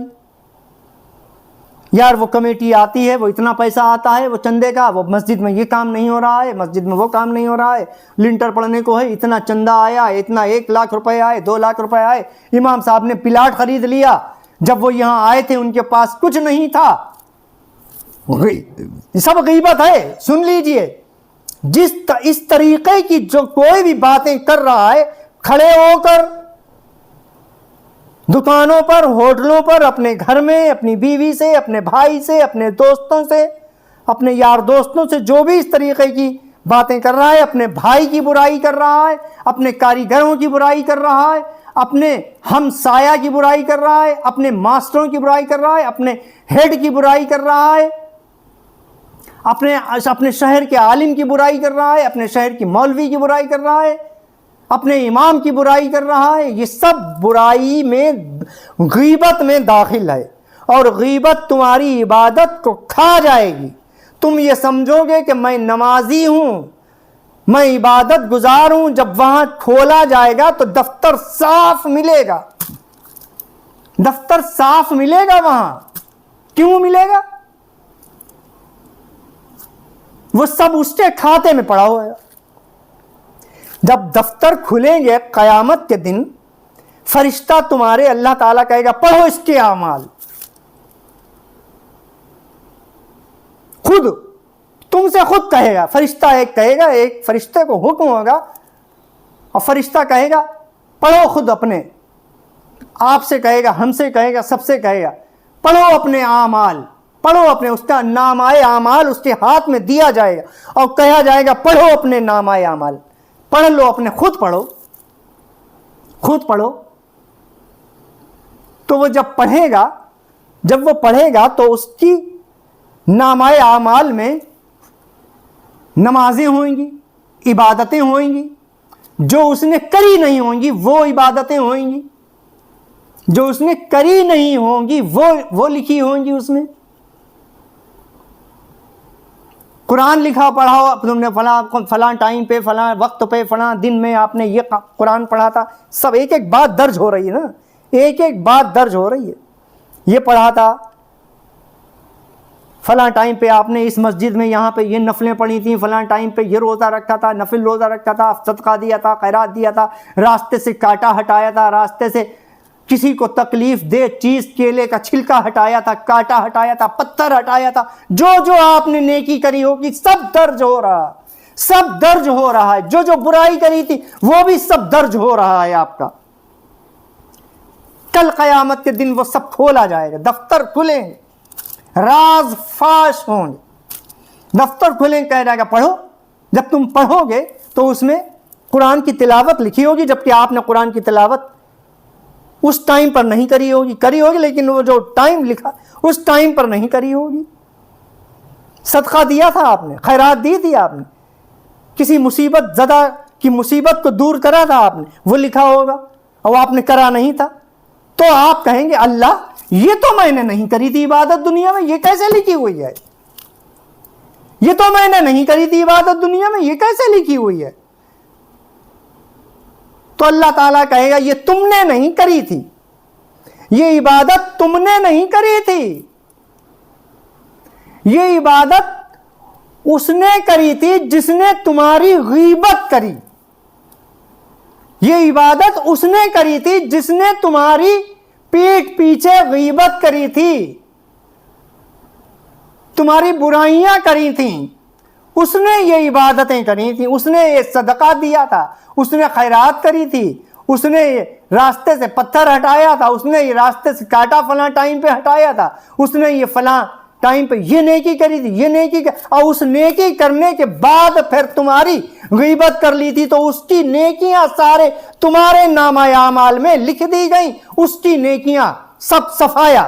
یار وہ کمیٹی آتی ہے, وہ اتنا پیسہ آتا ہے وہ چندے کا, وہ مسجد میں یہ کام نہیں ہو رہا ہے, مسجد میں وہ کام نہیں ہو رہا ہے, لنٹر پڑنے کو ہے, اتنا چندہ آیا, اتنا 1 لاکھ روپے آئے, 2 لاکھ روپے آئے, امام صاحب نے پلاٹ خرید لیا, جب وہ یہاں آئے تھے ان کے پاس کچھ نہیں تھا. یہ سب غیبت ہے. سن لیجئے, اس طریقے کی جو کوئی بھی باتیں کر رہا ہے, کھڑے ہو کر دکانوں پر, ہوٹلوں پر, اپنے گھر میں, اپنی بیوی سے, اپنے بھائی سے, اپنے دوستوں سے, اپنے یار دوستوں سے جو بھی اس طریقے کی باتیں کر رہا ہے, اپنے بھائی کی برائی کر رہا ہے, اپنے کاریگروں کی برائی کر رہا ہے, اپنے ہمسایہ کی برائی کر رہا ہے, اپنے ماسٹروں کی برائی کر رہا ہے, اپنے ہیڈ کی برائی کر رہا ہے, اپنے شہر کے عالم کی برائی کر رہا ہے, اپنے شہر کی مولوی کی برائی کر رہا ہے, اپنے امام کی برائی کر رہا ہے. یہ سب برائی میں, غیبت میں داخل ہے, اور غیبت تمہاری عبادت کو کھا جائے گی. تم یہ سمجھو گے کہ میں نمازی ہوں, میں عبادت گزار ہوں, جب وہاں کھولا جائے گا تو دفتر صاف ملے گا. دفتر صاف ملے گا وہاں. کیوں ملے گا؟ وہ سب اس کے کھاتے میں پڑا ہوا ہے. جب دفتر کھلیں گے قیامت کے دن, فرشتہ تمہارے, اللہ تعالیٰ کہے گا پڑھو اس کے اعمال. خود تم سے خود کہے گا, فرشتہ ایک کہے گا, ایک فرشتے کو حکم ہوگا اور فرشتہ کہے گا پڑھو خود اپنے, آپ سے کہے گا, ہم سے کہے گا, سب سے کہے گا پڑھو اپنے اعمال, پڑھو اپنے. اس کا نامۂ اعمال اس کے ہاتھ میں دیا جائے گا اور کہا جائے گا پڑھو اپنے نامۂ اعمال, پڑھ لو اپنے, خود پڑھو, خود پڑھو. تو وہ جب وہ پڑھے گا تو اس کی نامۂ اعمال میں نمازیں ہوئیں گی, عبادتیں ہوئیں گی, جو اس نے کری نہیں ہوں گی وہ عبادتیں ہوئیں گی, جو اس نے کری نہیں ہوں گی وہ لکھی ہوں گی اس میں. قرآن لکھا پڑھا ہو تم نے, فلاں ٹائم پہ, فلاں وقت پہ, فلاں دن میں آپ نے یہ قرآن پڑھا تھا, سب ایک ایک بات درج ہو رہی ہے نا, ایک ایک بات درج ہو رہی ہے. یہ پڑھا تھا فلاں ٹائم پہ, آپ نے اس مسجد میں یہاں پہ یہ نفلیں پڑھی تھیں, فلاں ٹائم پہ یہ روزہ رکھا تھا, نفل روزہ رکھا تھا, صدقہ دیا تھا, خیرات دیا تھا, راستے سے کانٹا ہٹایا تھا, راستے سے کسی کو تکلیف دے چیز, کیلے کا چھلکا ہٹایا تھا, کانٹا ہٹایا تھا, پتھر ہٹایا تھا, جو آپ نے نیکی کری ہوگی سب درج ہو رہا, سب درج ہو رہا ہے. جو برائی کری تھی وہ بھی سب درج ہو رہا ہے آپ کا. کل قیامت کے دن وہ سب کھولا جائے گا, دفتر کھلیں گے, راز فاش ہوں گے, دفتر کھلیں, کہا جائے گا پڑھو. جب تم پڑھو گے تو اس میں قرآن کی تلاوت لکھی ہوگی, جبکہ آپ نے قرآن کی تلاوت اس ٹائم پر نہیں کری ہوگی لیکن وہ جو ٹائم لکھا اس ٹائم پر نہیں کری ہوگی. صدقہ دیا تھا آپ نے, خیرات دی تھی آپ نے, کسی مصیبت زدہ کی مصیبت کو دور کرا تھا آپ نے, وہ لکھا ہوگا, اور آپ نے کرا نہیں تھا, تو آپ کہیں گے اللہ یہ تو میں نے نہیں کری تھی عبادت دنیا میں, یہ کیسے لکھی ہوئی ہے؟ یہ تو میں نے نہیں کری تھی عبادت دنیا میں, یہ کیسے لکھی ہوئی ہے؟ تو اللہ تعالیٰ کہے گا یہ تم نے نہیں کری تھی, یہ عبادت تم نے نہیں کری تھی, یہ عبادت اس نے کری تھی جس نے تمہاری غیبت کری, یہ عبادت اس نے کری تھی جس نے تمہاری پیٹھ پیچھے غیبت کری تھی, تمہاری برائیاں کری تھیں, اس نے یہ عبادتیں کری تھیں, اس نے یہ صدقہ دیا تھا, اس نے خیرات کری تھی, اس نے راستے سے پتھر ہٹایا تھا, اس نے یہ راستے سے کانٹا فلاں ٹائم پہ ہٹایا تھا, اس نے یہ فلاں ٹائم پہ یہ نیکی کری تھی, یہ نیکی اور اس نیکی کرنے کے بعد پھر تمہاری غیبت کر لی تھی, تو اس کی نیکیاں سارے تمہارے نامۂ اعمال میں لکھ دی گئیں, اس کی نیکیاں سب صفایا,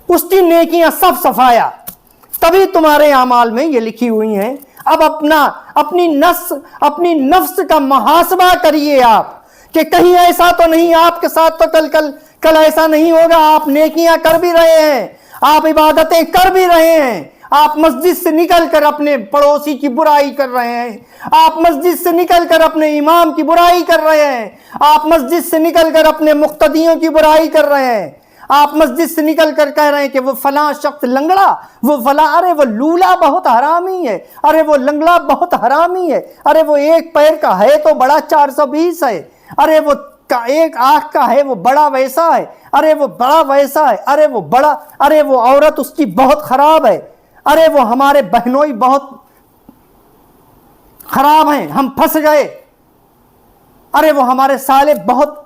اس کی نیکیاں سب صفایا. تبھی تمہارے اعمال میں یہ لکھی ہوئی ہیں. اب اپنی نفس کا محاسبہ کریے آپ کہ کہیں ایسا تو نہیں آپ کے ساتھ تو کل ایسا نہیں ہوگا. آپ نیکیاں کر بھی رہے ہیں, آپ عبادتیں کر بھی رہے ہیں, آپ مسجد سے نکل کر اپنے پڑوسی کی برائی کر رہے ہیں, آپ مسجد سے نکل کر اپنے امام کی برائی کر رہے ہیں, آپ مسجد سے نکل کر اپنے مقتدیوں کی برائی کر رہے ہیں, آپ مسجد سے نکل کر کہہ رہے ہیں کہ وہ فلاں شخص لنگڑا, وہ فلاں, ارے وہ لولا بہت حرامی ہے, ارے وہ لنگڑا بہت حرامی ہے, ارے وہ ایک پیر کا ہے تو بڑا 420 ہے, ارے وہ ایک آنکھ کا ہے وہ بڑا ویسا ہے, ارے وہ بڑا ویسا ہے, ارے وہ عورت اس کی بہت خراب ہے, ارے وہ ہمارے بہنوئی بہت خراب ہیں, ہم پھنس گئے, ارے وہ ہمارے سالے بہت,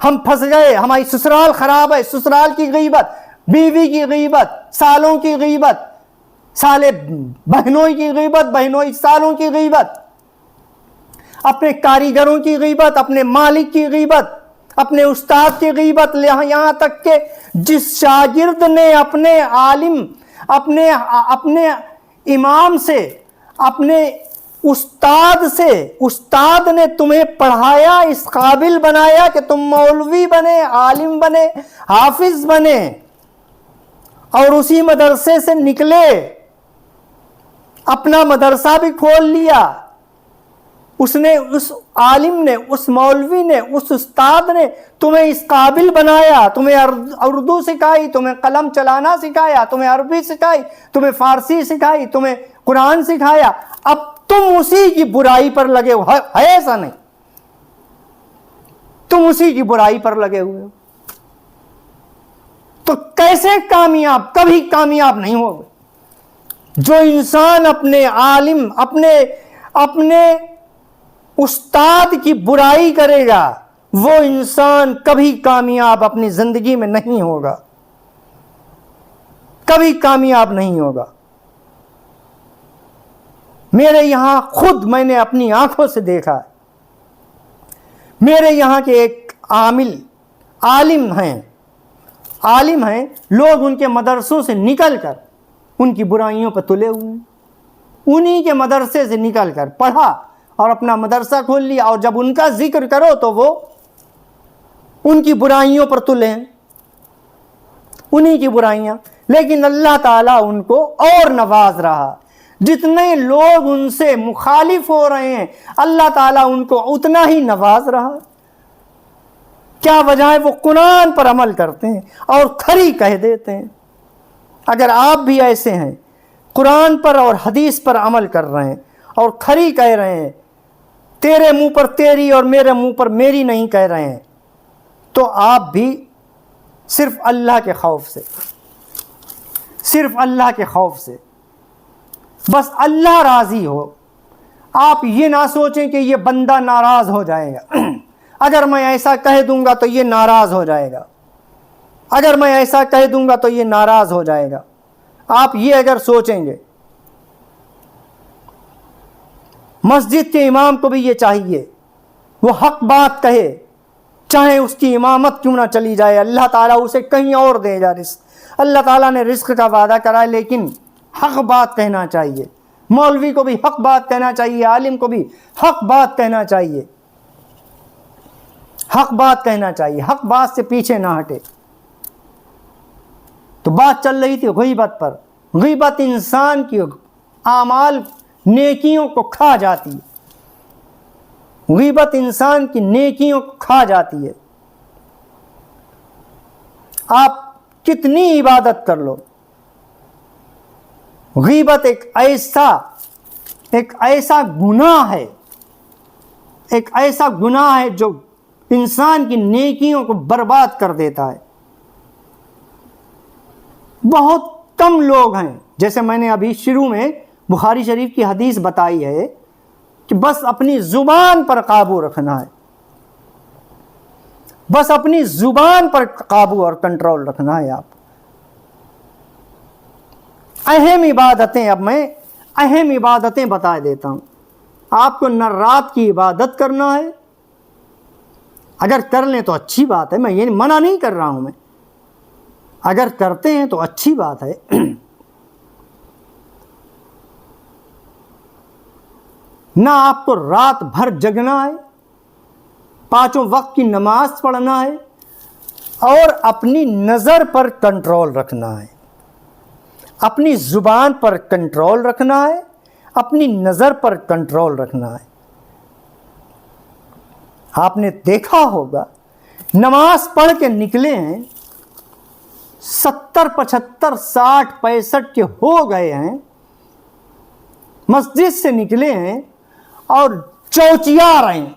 ہم پھنس گئے, ہماری سسرال خراب ہے, سسرال کی غیبت, بیوی کی غیبت, سالوں کی غیبت, سالے بہنوئی کی غیبت, بہنوئی سالوں کی غیبت, اپنے کاریگروں کی غیبت, اپنے مالک کی غیبت, اپنے استاد کی غیبت, یہاں تک کہ جس شاگرد نے اپنے عالم, اپنے امام سے, اپنے استاد سے, استاد نے تمہیں پڑھایا, اس قابل بنایا کہ تم مولوی بنے, عالم بنے, حافظ بنے, اور اسی مدرسے سے نکلے, اپنا مدرسہ بھی کھول لیا, اس نے, اس عالم نے, اس مولوی نے, اس استاد نے تمہیں اس قابل بنایا, تمہیں اردو سکھائی, تمہیں قلم چلانا سکھایا, تمہیں عربی سکھائی, تمہیں فارسی سکھائی, تمہیں قرآن سکھایا, اب تم اسی کی برائی پر لگے ہو, ہے ایسا نہیں, تم اسی کی برائی پر لگے ہوئے ہو, تو کیسے کامیاب, کبھی کامیاب نہیں ہوگے. جو انسان اپنے عالم, اپنے استاد کی برائی کرے گا, وہ انسان کبھی کامیاب اپنی زندگی میں نہیں ہوگا, کبھی کامیاب نہیں ہوگا. میرے یہاں خود میں نے اپنی آنکھوں سے دیکھا, میرے یہاں کے ایک عالم ہیں, لوگ ان کے مدرسوں سے نکل کر ان کی برائیوں پر تلے ہوئے ہیں, انہی کے مدرسے سے نکل کر پڑھا اور اپنا مدرسہ کھول لیا, اور جب ان کا ذکر کرو تو وہ ان کی برائیوں پر تلے ہیں, انہی کی برائیاں. لیکن اللہ تعالیٰ ان کو اور نواز رہا, جتنے لوگ ان سے مخالف ہو رہے ہیں اللہ تعالیٰ ان کو اتنا ہی نواز رہا. کیا وجہ ہے؟ وہ قرآن پر عمل کرتے ہیں اور کھری کہہ دیتے ہیں. اگر آپ بھی ایسے ہیں, قرآن پر اور حدیث پر عمل کر رہے ہیں اور کھری کہہ رہے ہیں, تیرے منہ پر تیری اور میرے منہ پر میری نہیں کہہ رہے ہیں, تو آپ بھی صرف اللہ کے خوف سے, صرف اللہ کے خوف سے, بس اللہ راضی ہو. آپ یہ نہ سوچیں کہ یہ بندہ ناراض ہو جائے گا, اگر میں ایسا کہہ دوں گا تو یہ ناراض ہو جائے گا, اگر میں ایسا کہہ دوں گا تو یہ ناراض ہو جائے گا. آپ یہ اگر سوچیں گے, مسجد کے امام کو بھی یہ چاہیے وہ حق بات کہے, چاہے اس کی امامت کیوں نہ چلی جائے, اللہ تعالیٰ اسے کہیں اور دے گا رزق. اللہ تعالیٰ نے رزق کا وعدہ کرا ہے, لیکن حق بات کہنا چاہیے. مولوی کو بھی حق بات کہنا چاہیے, عالم کو بھی حق بات کہنا چاہیے, حق بات کہنا چاہیے, حق بات سے پیچھے نہ ہٹے. تو بات چل رہی تھی غیبت پر. غیبت انسان کی اعمال, نیکیوں کو کھا جاتی ہے, غیبت انسان کی نیکیوں کو کھا جاتی ہے. آپ کتنی عبادت کر لو, غیبت ایک ایسا گناہ ہے, ایک ایسا گناہ ہے جو انسان کی نیکیوں کو برباد کر دیتا ہے. بہت کم لوگ ہیں, جیسے میں نے ابھی شروع میں بخاری شریف کی حدیث بتائی ہے کہ بس اپنی زبان پر قابو رکھنا ہے, بس اپنی زبان پر قابو اور کنٹرول رکھنا ہے. آپ اہم عبادتیں, اب میں اہم عبادتیں بتا دیتا ہوں. آپ کو نہ رات کی عبادت کرنا ہے, اگر کر لیں تو اچھی بات ہے, میں یہ منع نہیں کر رہا ہوں, میں اگر کرتے ہیں تو اچھی بات ہے. نہ آپ کو رات بھر جگنا ہے، 5 وقت کی نماز پڑھنا ہے، اور اپنی نظر پر کنٹرول رکھنا ہے، اپنی زبان پر کنٹرول رکھنا ہے، اپنی نظر پر کنٹرول رکھنا ہے۔ آپ نے دیکھا ہوگا نماز پڑھ کے نکلے ہیں، 70 75 60 65 کے ہو گئے ہیں، مسجد سے نکلے ہیں اور چوچیا رہے ہیں،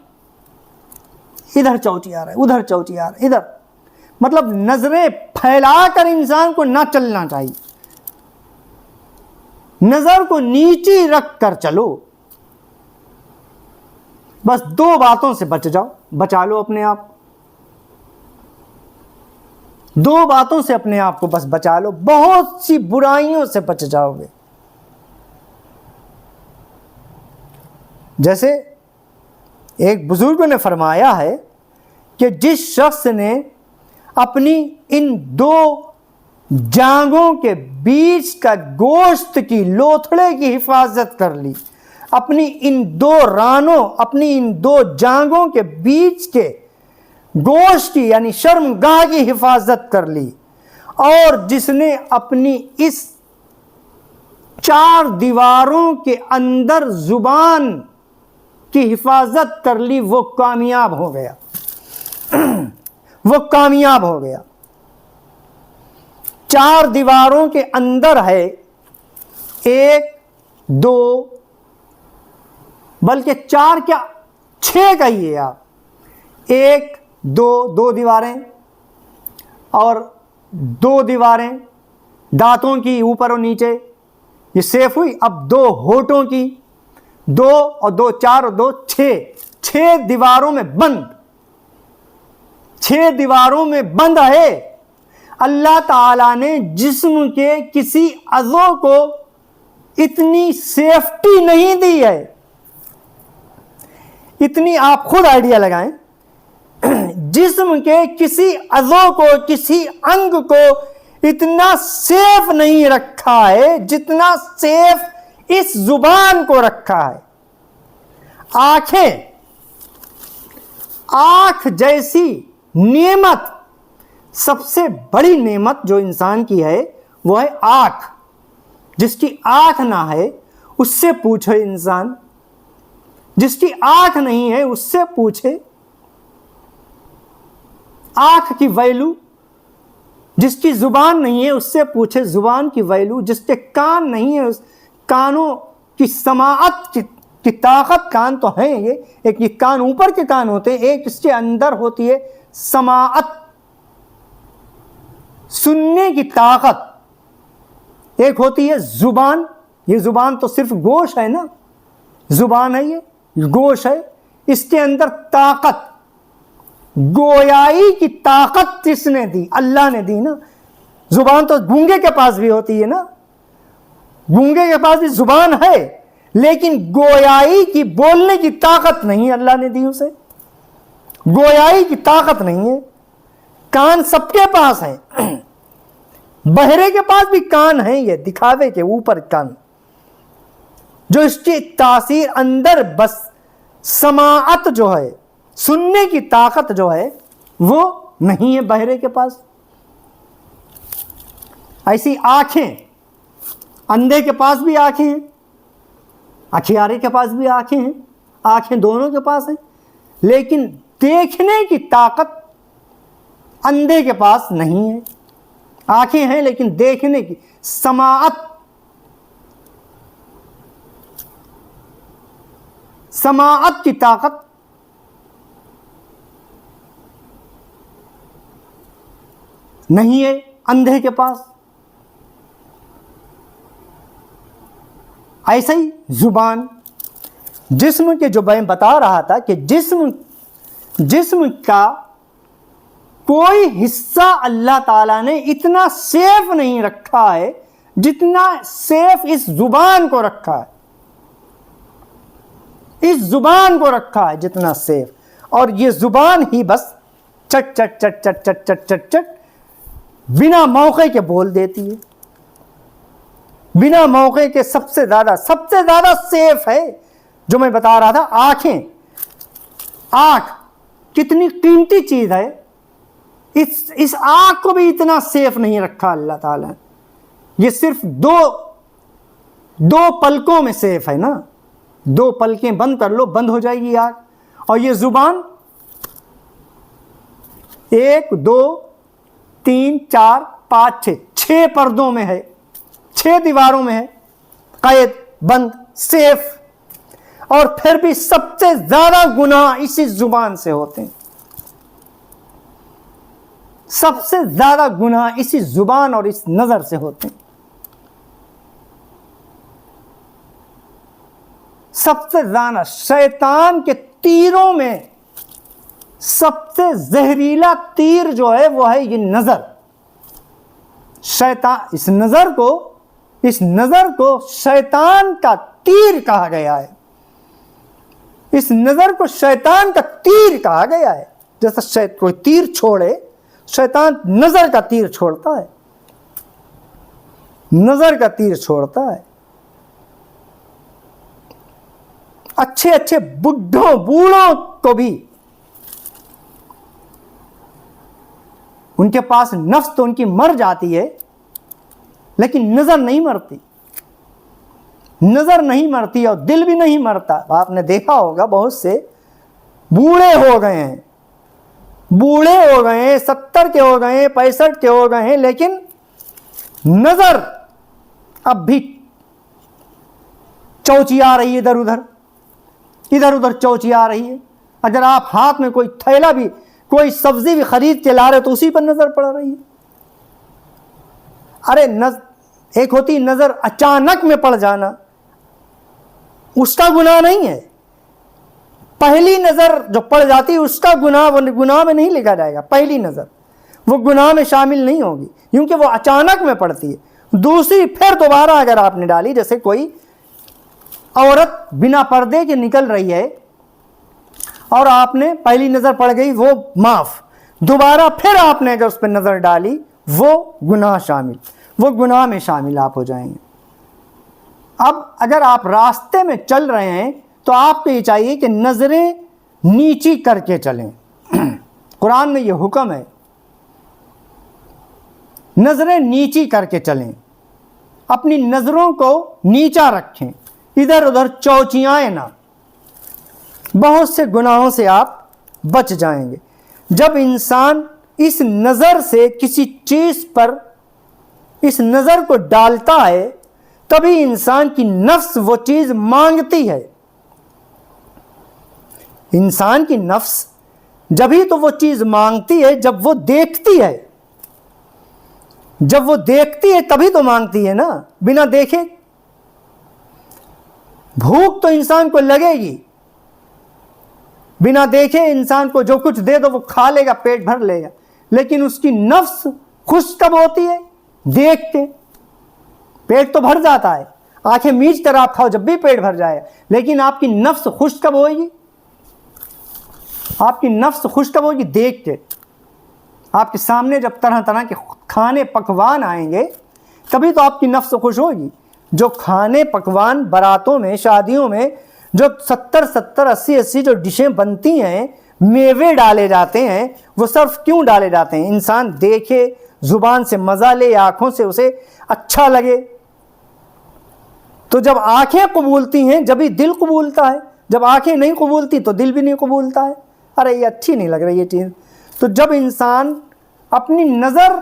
ادھر چوچیا رہے ادھر چوچیا رہے ادھر، مطلب نظریں پھیلا کر انسان کو نہ چلنا چاہیے، نظر کو نیچی رکھ کر چلو۔ بس 2 باتوں سے بچا لو اپنے آپ، 2 باتوں سے اپنے آپ کو بس بچا لو، بہت سی برائیوں سے بچ جاؤ گے۔ جیسے ایک بزرگ نے فرمایا ہے کہ جس شخص نے اپنی ان 2 جانگوں کے بیچ کا گوشت کی لوتھڑے کی حفاظت کر لی، اپنی ان 2 رانوں، اپنی ان 2 جانگوں کے بیچ کے گوشت کی یعنی شرمگاہ کی حفاظت کر لی، اور جس نے اپنی اس 4 دیواروں کے اندر زبان کی حفاظت کر لی، وہ کامیاب ہو گیا، وہ کامیاب ہو گیا۔ 4 دیواروں کے اندر ہے 1 2 بلکہ 4 کیا 6 کہیے آپ، 1 2 دیواریں اور 2 دیواریں دانتوں کی اوپر اور نیچے، یہ سیف ہوئی۔ اب 2 ہونٹوں کی، 2 اور 2 4 اور 2 6 دیواروں میں بند، 6 دیواروں میں بند ہے۔ اللہ تعالیٰ نے جسم کے کسی عضو کو اتنی سیفٹی نہیں دی ہے، اتنی آپ خود آئیڈیا لگائیں، جسم کے کسی عضو کو، کسی انگ کو اتنا سیف نہیں رکھا ہے جتنا سیف اس زبان کو رکھا ہے۔ آنکھ جیسی نعمت، سب سے بڑی نعمت جو انسان کی ہے وہ ہے آنکھ۔ جس کی آنکھ نہ ہے اس سے پوچھے انسان، جس کی آنکھ نہیں ہے اس سے پوچھے آنکھ کی ویلو، جس کی زبان نہیں ہے اس سے پوچھے زبان کی ویلو، جس کے کان نہیں ہے اس کانوں کی سماعت کی طاقت، کان تو ہیں ایک یہ کان اوپر کے کان ہوتے ہیں، ایک اس کے اندر ہوتی ہے سماعت، سننے کی طاقت، ایک ہوتی ہے زبان، یہ زبان تو صرف گوشت ہے نا، زبان ہے یہ گوشت ہے، اس کے اندر طاقت، گویائی کی طاقت کس نے دی؟ اللہ نے دی نا۔ زبان تو گونگے کے پاس بھی ہوتی ہے نا، گونگے کے پاس بھی زبان ہے، لیکن گویائی کی بولنے کی طاقت نہیں اللہ نے دی اسے، گویائی کی طاقت نہیں ہے۔ کان سب کے پاس ہیں، بہرے کے پاس بھی کان ہیں، یہ دکھاوے کے اوپر کان، جو اس کی تاثیر اندر بس سماعت جو ہے، سننے کی طاقت جو ہے وہ نہیں ہے بہرے کے پاس۔ ایسی آنکھیں، اندھے کے پاس بھی آنکھیں ہیں، اکھیارے کے پاس بھی آنکھیں ہیں، آنکھیں دونوں کے پاس ہیں، لیکن دیکھنے کی طاقت اندھے کے پاس نہیں ہے۔ آنکھیں ہیں لیکن دیکھنے کی سماعت کی طاقت نہیں ہے اندھے کے پاس۔ ایسے ہی زبان، جسم کے جو میں بتا رہا تھا کہ جسم کا کوئی حصہ اللہ تعالیٰ نے اتنا سیف نہیں رکھا ہے جتنا سیف اس زبان کو رکھا ہے، اس زبان کو رکھا ہے جتنا سیف، اور یہ زبان ہی بس چٹ چٹ چٹ چٹ چٹ چٹ چٹ چٹ بنا موقع کے بول دیتی ہے، بنا موقع کے سب سے زیادہ سیف ہے جو میں بتا رہا تھا، آنکھیں، آنکھ کتنی قیمتی چیز ہے، اس آنکھ کو بھی اتنا سیف نہیں رکھا اللہ تعالیٰ نے، یہ صرف دو پلکوں میں سیف ہے نا، 2 پلکیں بند کر لو، بند ہو جائے گی آنکھ. اور یہ زبان 1 2 3 4 5 6 پردوں میں ہے، 6 دیواروں میں ہے، قید، بند، سیف. اور پھر بھی سب سے زیادہ گناہ اسی زبان سے ہوتے ہیں، سب سے زیادہ گناہ اسی زبان اور اس نظر سے ہوتے ہیں. سب سے زیادہ شیطان کے تیروں میں سب سے زہریلا تیر جو ہے وہ ہے یہ نظر. شیطان، اس نظر کو شیطان کا تیر کہا گیا ہے. اس نظر کو شیطان کا تیر کہا گیا ہے. جیسا کوئی تیر چھوڑے، شیطان نظر کا تیر چھوڑتا ہے، نظر کا تیر چھوڑتا ہے. اچھے بوڑھوں کو بھی ان کے پاس نفس تو ان کی مر جاتی ہے، لیکن نظر نہیں مرتی، نظر نہیں مرتی اور دل بھی نہیں مرتا. آپ نے دیکھا ہوگا بہت سے بوڑھے ہو گئے ہیں، 70 کے ہو گئے ہیں، 65 کے ہو گئے ہیں، لیکن نظر اب بھی چوچی آ رہی ہے، ادھر ادھر چوچی آ رہی ہے. اگر آپ ہاتھ میں کوئی تھیلا بھی، کوئی سبزی بھی خرید کے لا رہے تو اسی پر نظر پڑ رہی ہے. ارے ایک ہوتی نظر اچانک میں پڑ جانا، اس کا گناہ نہیں ہے. پہلی نظر جو پڑ جاتی ہے اس کا گناہ میں نہیں لکھا جائے گا. پہلی نظر وہ گناہ میں شامل نہیں ہوگی، کیونکہ وہ اچانک میں پڑتی ہے. دوسری پھر دوبارہ اگر آپ نے ڈالی، جیسے کوئی عورت بنا پردے کے نکل رہی ہے اور آپ نے پہلی نظر پڑ گئی، وہ معاف. دوبارہ پھر آپ نے اگر اس پہ نظر ڈالی، وہ گناہ میں شامل آپ ہو جائیں گے. اب اگر آپ راستے میں چل رہے ہیں تو آپ کو یہ چاہیے کہ نظریں نیچی کر کے چلیں. قرآن میں یہ حکم ہے، نظریں نیچی کر کے چلیں، اپنی نظروں کو نیچا رکھیں، ادھر ادھر چوچیائیں نہ. بہت سے گناہوں سے آپ بچ جائیں گے. جب انسان اس نظر سے کسی چیز پر اس نظر کو ڈالتا ہے، تبھی انسان کی نفس وہ چیز مانگتی ہے. انسان کی نفس جبھی تو وہ چیز مانگتی ہے جب وہ دیکھتی ہے. جب وہ دیکھتی ہے تبھی تو مانگتی ہے نا، بنا دیکھے. بھوک تو انسان کو لگے گی، بنا دیکھے انسان کو جو کچھ دے دو وہ کھا لے گا، پیٹ بھر لے گا. لیکن اس کی نفس خوش کب ہوتی ہے؟ دیکھ کے. پیٹ تو بھر جاتا ہے، آنکھیں میچ کر آپ کھاؤ جب بھی پیٹ بھر جائے. لیکن آپ کی نفس خوش کب ہوئے گی؟ آپ کی نفس خوش کب ہوگی؟ دیکھ کے. آپ کے سامنے جب طرح طرح کے کھانے پکوان آئیں گے تبھی تو آپ کی نفس خوش ہوگی. جو کھانے پکوان باراتوں میں، شادیوں میں جو 70 80 جو ڈشیں بنتی ہیں، میوے ڈالے جاتے ہیں، وہ صرف کیوں ڈالے جاتے ہیں؟ انسان دیکھے، زبان سے مزہ لے، آنکھوں سے اسے اچھا لگے. تو جب آنکھیں قبولتی ہیں جبھی دل قبولتا ہے. جب آنکھیں نہیں قبولتی تو دل بھی نہیں قبولتا ہے. ارے یہ اچھی نہیں لگ رہی یہ چیز. تو جب انسان اپنی نظر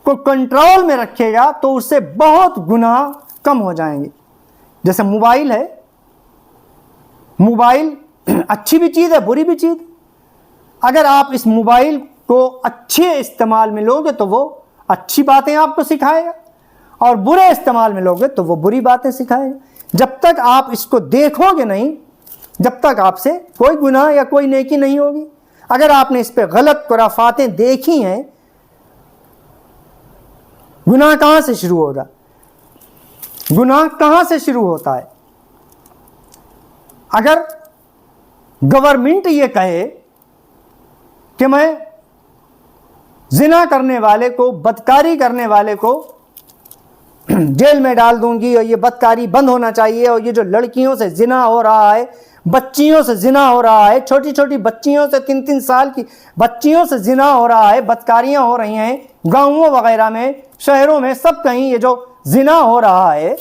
کو کنٹرول میں رکھے گا تو اس سے بہت گناہ کم ہو جائیں گے. جیسے موبائل ہے، موبائل اچھی بھی چیز ہے، بری بھی چیز. اگر آپ اس موبائل کو اچھے استعمال میں لوگے تو وہ اچھی باتیں آپ کو سکھائے گا، اور برے استعمال میں لوگے تو وہ بری باتیں سکھائے گا. جب تک آپ اس کو دیکھو گے نہیں، جب تک آپ سے کوئی گناہ یا کوئی نیکی نہیں ہوگی. اگر آپ نے اس پہ غلط خرافاتیں دیکھی ہیں، گناہ کہاں سے شروع ہوگا؟ گناہ کہاں سے شروع ہوتا ہے؟ اگر گورنمنٹ یہ کہے کہ میں زنا کرنے والے کو، بدکاری کرنے والے کو جیل میں ڈال دوں گی اور یہ بدکاری بند ہونا چاہیے، اور یہ جو لڑکیوں سے زنا ہو رہا ہے، بچیوں سے زنا ہو رہا ہے، چھوٹی چھوٹی بچیوں سے 3 سال کی بچیوں سے زنا ہو رہا ہے، بدکاریاں ہو رہی ہیں گاؤں وغیرہ میں، شہروں میں، سب کہیں یہ جو زنا ہو رہا ہے،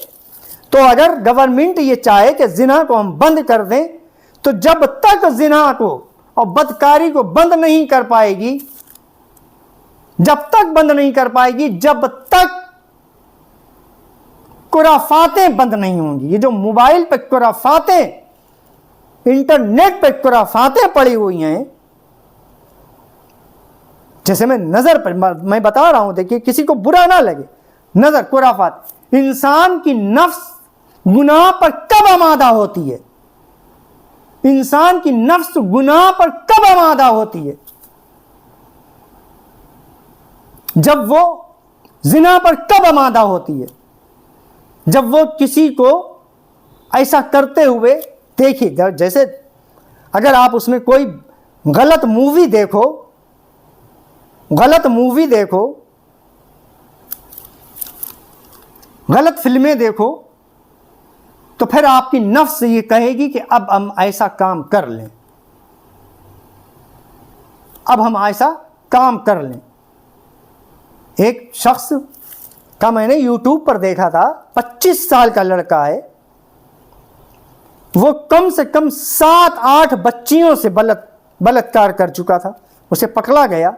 تو اگر گورنمنٹ یہ چاہے کہ زنا کو ہم بند کر دیں، تو جب تک زنا کو اور بدکاری کو بند نہیں کر پائے گی، جب تک بند نہیں کر پائے گی، جب تک خرافاتیں بند نہیں ہوں گی، یہ جو موبائل پہ خرافاتیں، انٹرنیٹ پہ خرافاتیں پڑی ہوئی ہیں، جیسے میں نظر پر میں بتا رہا ہوں، دیکھیے کسی کو برا نہ لگے، نظر، خرافات، انسان کی نفس گناہ پر کب آمادہ ہوتی ہے؟ انسان کی نفس گناہ پر کب آمادہ ہوتی ہے؟ جب وہ زنا پر کب آمادہ ہوتی ہے؟ جب وہ کسی کو ایسا کرتے ہوئے دیکھے، جیسے اگر آپ اس میں کوئی غلط مووی دیکھو، غلط فلمیں دیکھو، تو پھر آپ کی نفس یہ کہے گی کہ اب ہم ایسا کام کر لیں، اب ہم ایسا کام کر لیں۔ ایک شخص کا میں نے یوٹیوب پر دیکھا تھا، 25 سال کا لڑکا ہے، وہ کم سے کم 7-8 بچیوں سے بلاత్کار کر چکا تھا، اسے پکڑا گیا،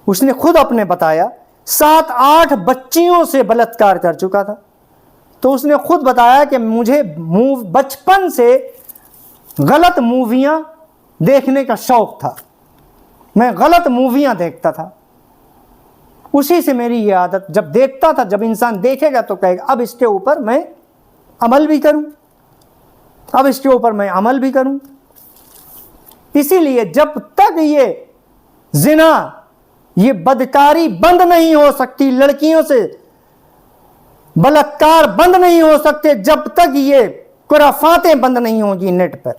اس نے خود اپنے بتایا 7-8 بچیوں سے بلاత్کار کر چکا تھا۔ تو اس نے خود بتایا کہ مجھے بچپن سے غلط موویاں دیکھنے کا شوق تھا، میں غلط موویاں دیکھتا تھا، اسی سے میری یہ عادت، جب دیکھتا تھا، جب انسان دیکھے گا تو کہے گا اب اس کے اوپر میں عمل بھی کروں، اب اس کے اوپر میں عمل بھی کروں۔ اسی لیے جب تک یہ زنا، یہ بدکاری بند نہیں ہو سکتی، لڑکیوں سے بلاత్کار بند نہیں ہو سکتے، جب تک یہ خرافاتیں بند نہیں ہوں گی، نیٹ پر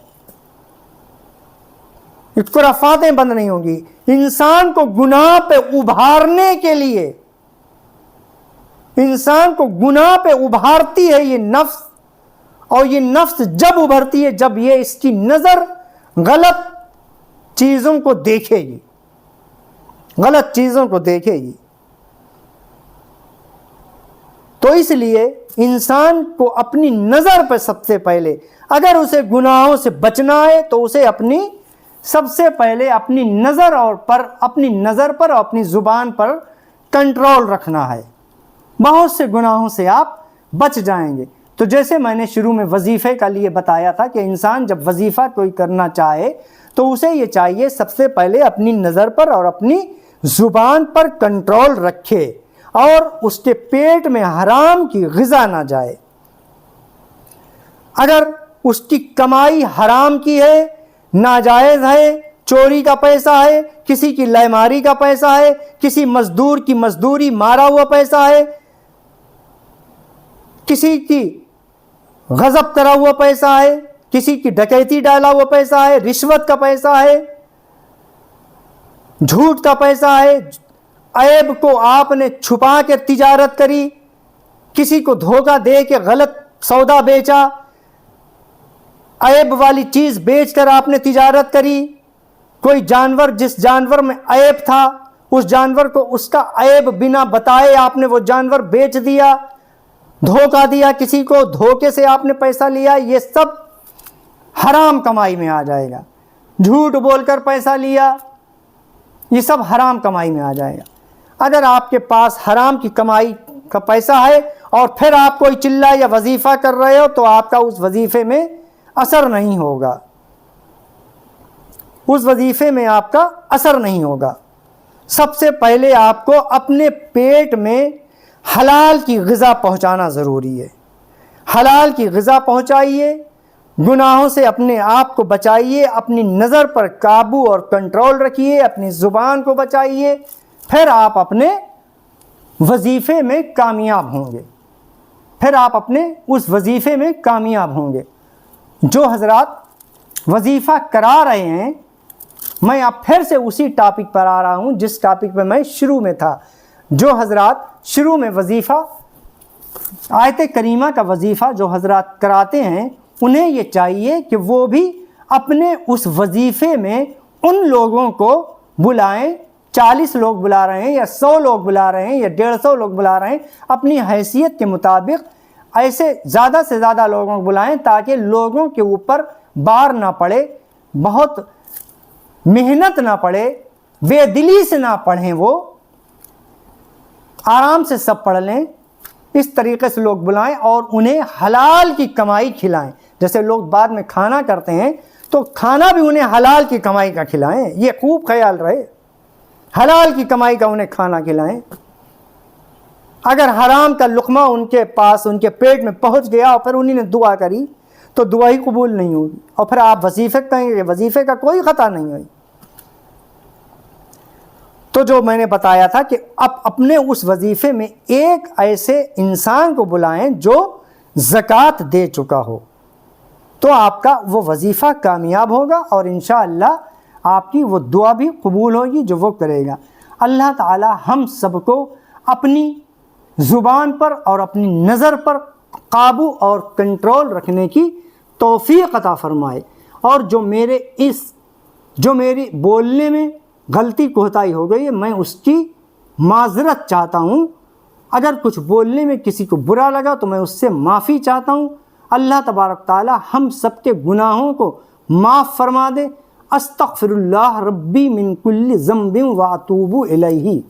خرافاتیں بند نہیں ہوں گی۔ انسان کو گناہ پہ ابھارنے کے لیے، انسان کو گناہ پہ ابھارتی ہے یہ نفس، اور یہ نفس جب ابھرتی ہے جب یہ اس کی نظر غلط چیزوں کو دیکھے گی، غلط چیزوں کو دیکھے گی۔ تو اس لیے انسان کو اپنی نظر پہ سب سے پہلے، اگر اسے گناہوں سے بچنا ہے تو اسے سب سے پہلے اپنی نظر پر اور اپنی زبان پر کنٹرول رکھنا ہے، بہت سے گناہوں سے آپ بچ جائیں گے۔ تو جیسے میں نے شروع میں وظیفے کا لیے بتایا تھا کہ انسان جب وظیفہ کوئی کرنا چاہے تو اسے یہ چاہیے سب سے پہلے اپنی نظر پر اور اپنی زبان پر کنٹرول رکھے، اور اس کے پیٹ میں حرام کی غذا نہ جائے۔ اگر اس کی کمائی حرام کی ہے، ناجائز ہے، چوری کا پیسہ ہے، کسی کی لیماری کا پیسہ ہے، کسی مزدور کی مزدوری مارا ہوا پیسہ ہے، کسی کی غصب کرا ہوا پیسہ ہے، کسی کی ڈکیتی ڈالا ہوا پیسہ ہے، رشوت کا پیسہ ہے، جھوٹ کا پیسہ ہے، عیب کو آپ نے چھپا کے تجارت کری، کسی کو دھوکہ دے کے غلط سودا بیچا، عیب والی چیز بیچ کر آپ نے تجارت کری، کوئی جانور، جس جانور میں عیب تھا اس جانور کو اس کا عیب بنا بتائے آپ نے وہ جانور بیچ دیا، دھوکہ دیا کسی کو، دھوکے سے آپ نے پیسہ لیا، یہ سب حرام کمائی میں آ جائے گا۔ جھوٹ بول کر پیسہ لیا، یہ سب حرام کمائی میں آ جائے گا۔ اگر آپ کے پاس حرام کی کمائی کا پیسہ ہے اور پھر آپ کوئی چلہ یا وظیفہ کر رہے ہو تو آپ کا اس وظیفے میں اثر نہیں ہوگا، اس وظیفے میں آپ کا اثر نہیں ہوگا۔ سب سے پہلے آپ کو اپنے پیٹ میں حلال کی غذا پہنچانا ضروری ہے، حلال کی غذا پہنچائیے، گناہوں سے اپنے آپ کو بچائیے، اپنی نظر پر قابو اور کنٹرول رکھیے، اپنی زبان کو بچائیے، پھر آپ اپنے وظیفے میں کامیاب ہوں گے، پھر آپ اپنے اس وظیفے میں کامیاب ہوں گے۔ جو حضرات وظیفہ کرا رہے ہیں، میں اب پھر سے اسی ٹاپک پر آ رہا ہوں جس ٹاپک پہ میں شروع میں تھا۔ جو حضرات شروع میں وظیفہ آیت کریمہ کا وظیفہ جو حضرات کراتے ہیں انہیں یہ چاہیے کہ وہ بھی اپنے اس وظیفے میں ان لوگوں کو بلائیں، 40 لوگ بلا رہے ہیں یا 100 لوگ بلا رہے ہیں یا 150 لوگ بلا رہے ہیں، اپنی حیثیت کے مطابق ایسے زیادہ سے زیادہ لوگوں کو بلائیں تاکہ لوگوں کے اوپر بار نہ پڑے، بہت محنت نہ پڑے، بے دلی سے نہ پڑھیں، وہ آرام سے سب پڑھ لیں۔ اس طریقے سے لوگ بلائیں اور انہیں حلال کی کمائی کھلائیں۔ جیسے لوگ بعد میں کھانا کرتے ہیں تو کھانا بھی انہیں حلال کی کمائی کا کھلائیں، یہ خوب خیال رہے، حلال کی کمائی کا انہیں کھانا کھلائیں۔ اگر حرام کا لقمہ ان کے پاس، ان کے پیٹ میں پہنچ گیا اور پھر انہیں نے دعا کری تو دعا ہی قبول نہیں ہوگی، اور پھر آپ وظیفے کہیں گے، وظیفے کا کوئی خطا نہیں ہوئی۔ تو جو میں نے بتایا تھا کہ اب اپنے اس وظیفے میں ایک ایسے انسان کو بلائیں جو زکوٰۃ دے چکا ہو، تو آپ کا وہ وظیفہ کامیاب ہوگا اور انشاءاللہ آپ کی وہ دعا بھی قبول ہوگی جو وہ کرے گا۔ اللہ تعالی ہم سب کو اپنی زبان پر اور اپنی نظر پر قابو اور کنٹرول رکھنے کی توفیق عطا فرمائے، اور جو میری بولنے میں غلطی کوتاہی ہو گئی ہے میں اس کی معذرت چاہتا ہوں۔ اگر کچھ بولنے میں کسی کو برا لگا تو میں اس سے معافی چاہتا ہوں۔ اللہ تبارک تعالی ہم سب کے گناہوں کو معاف فرما دے۔ استغفر اللہ ربی من کل ذنب واتوب الیہ۔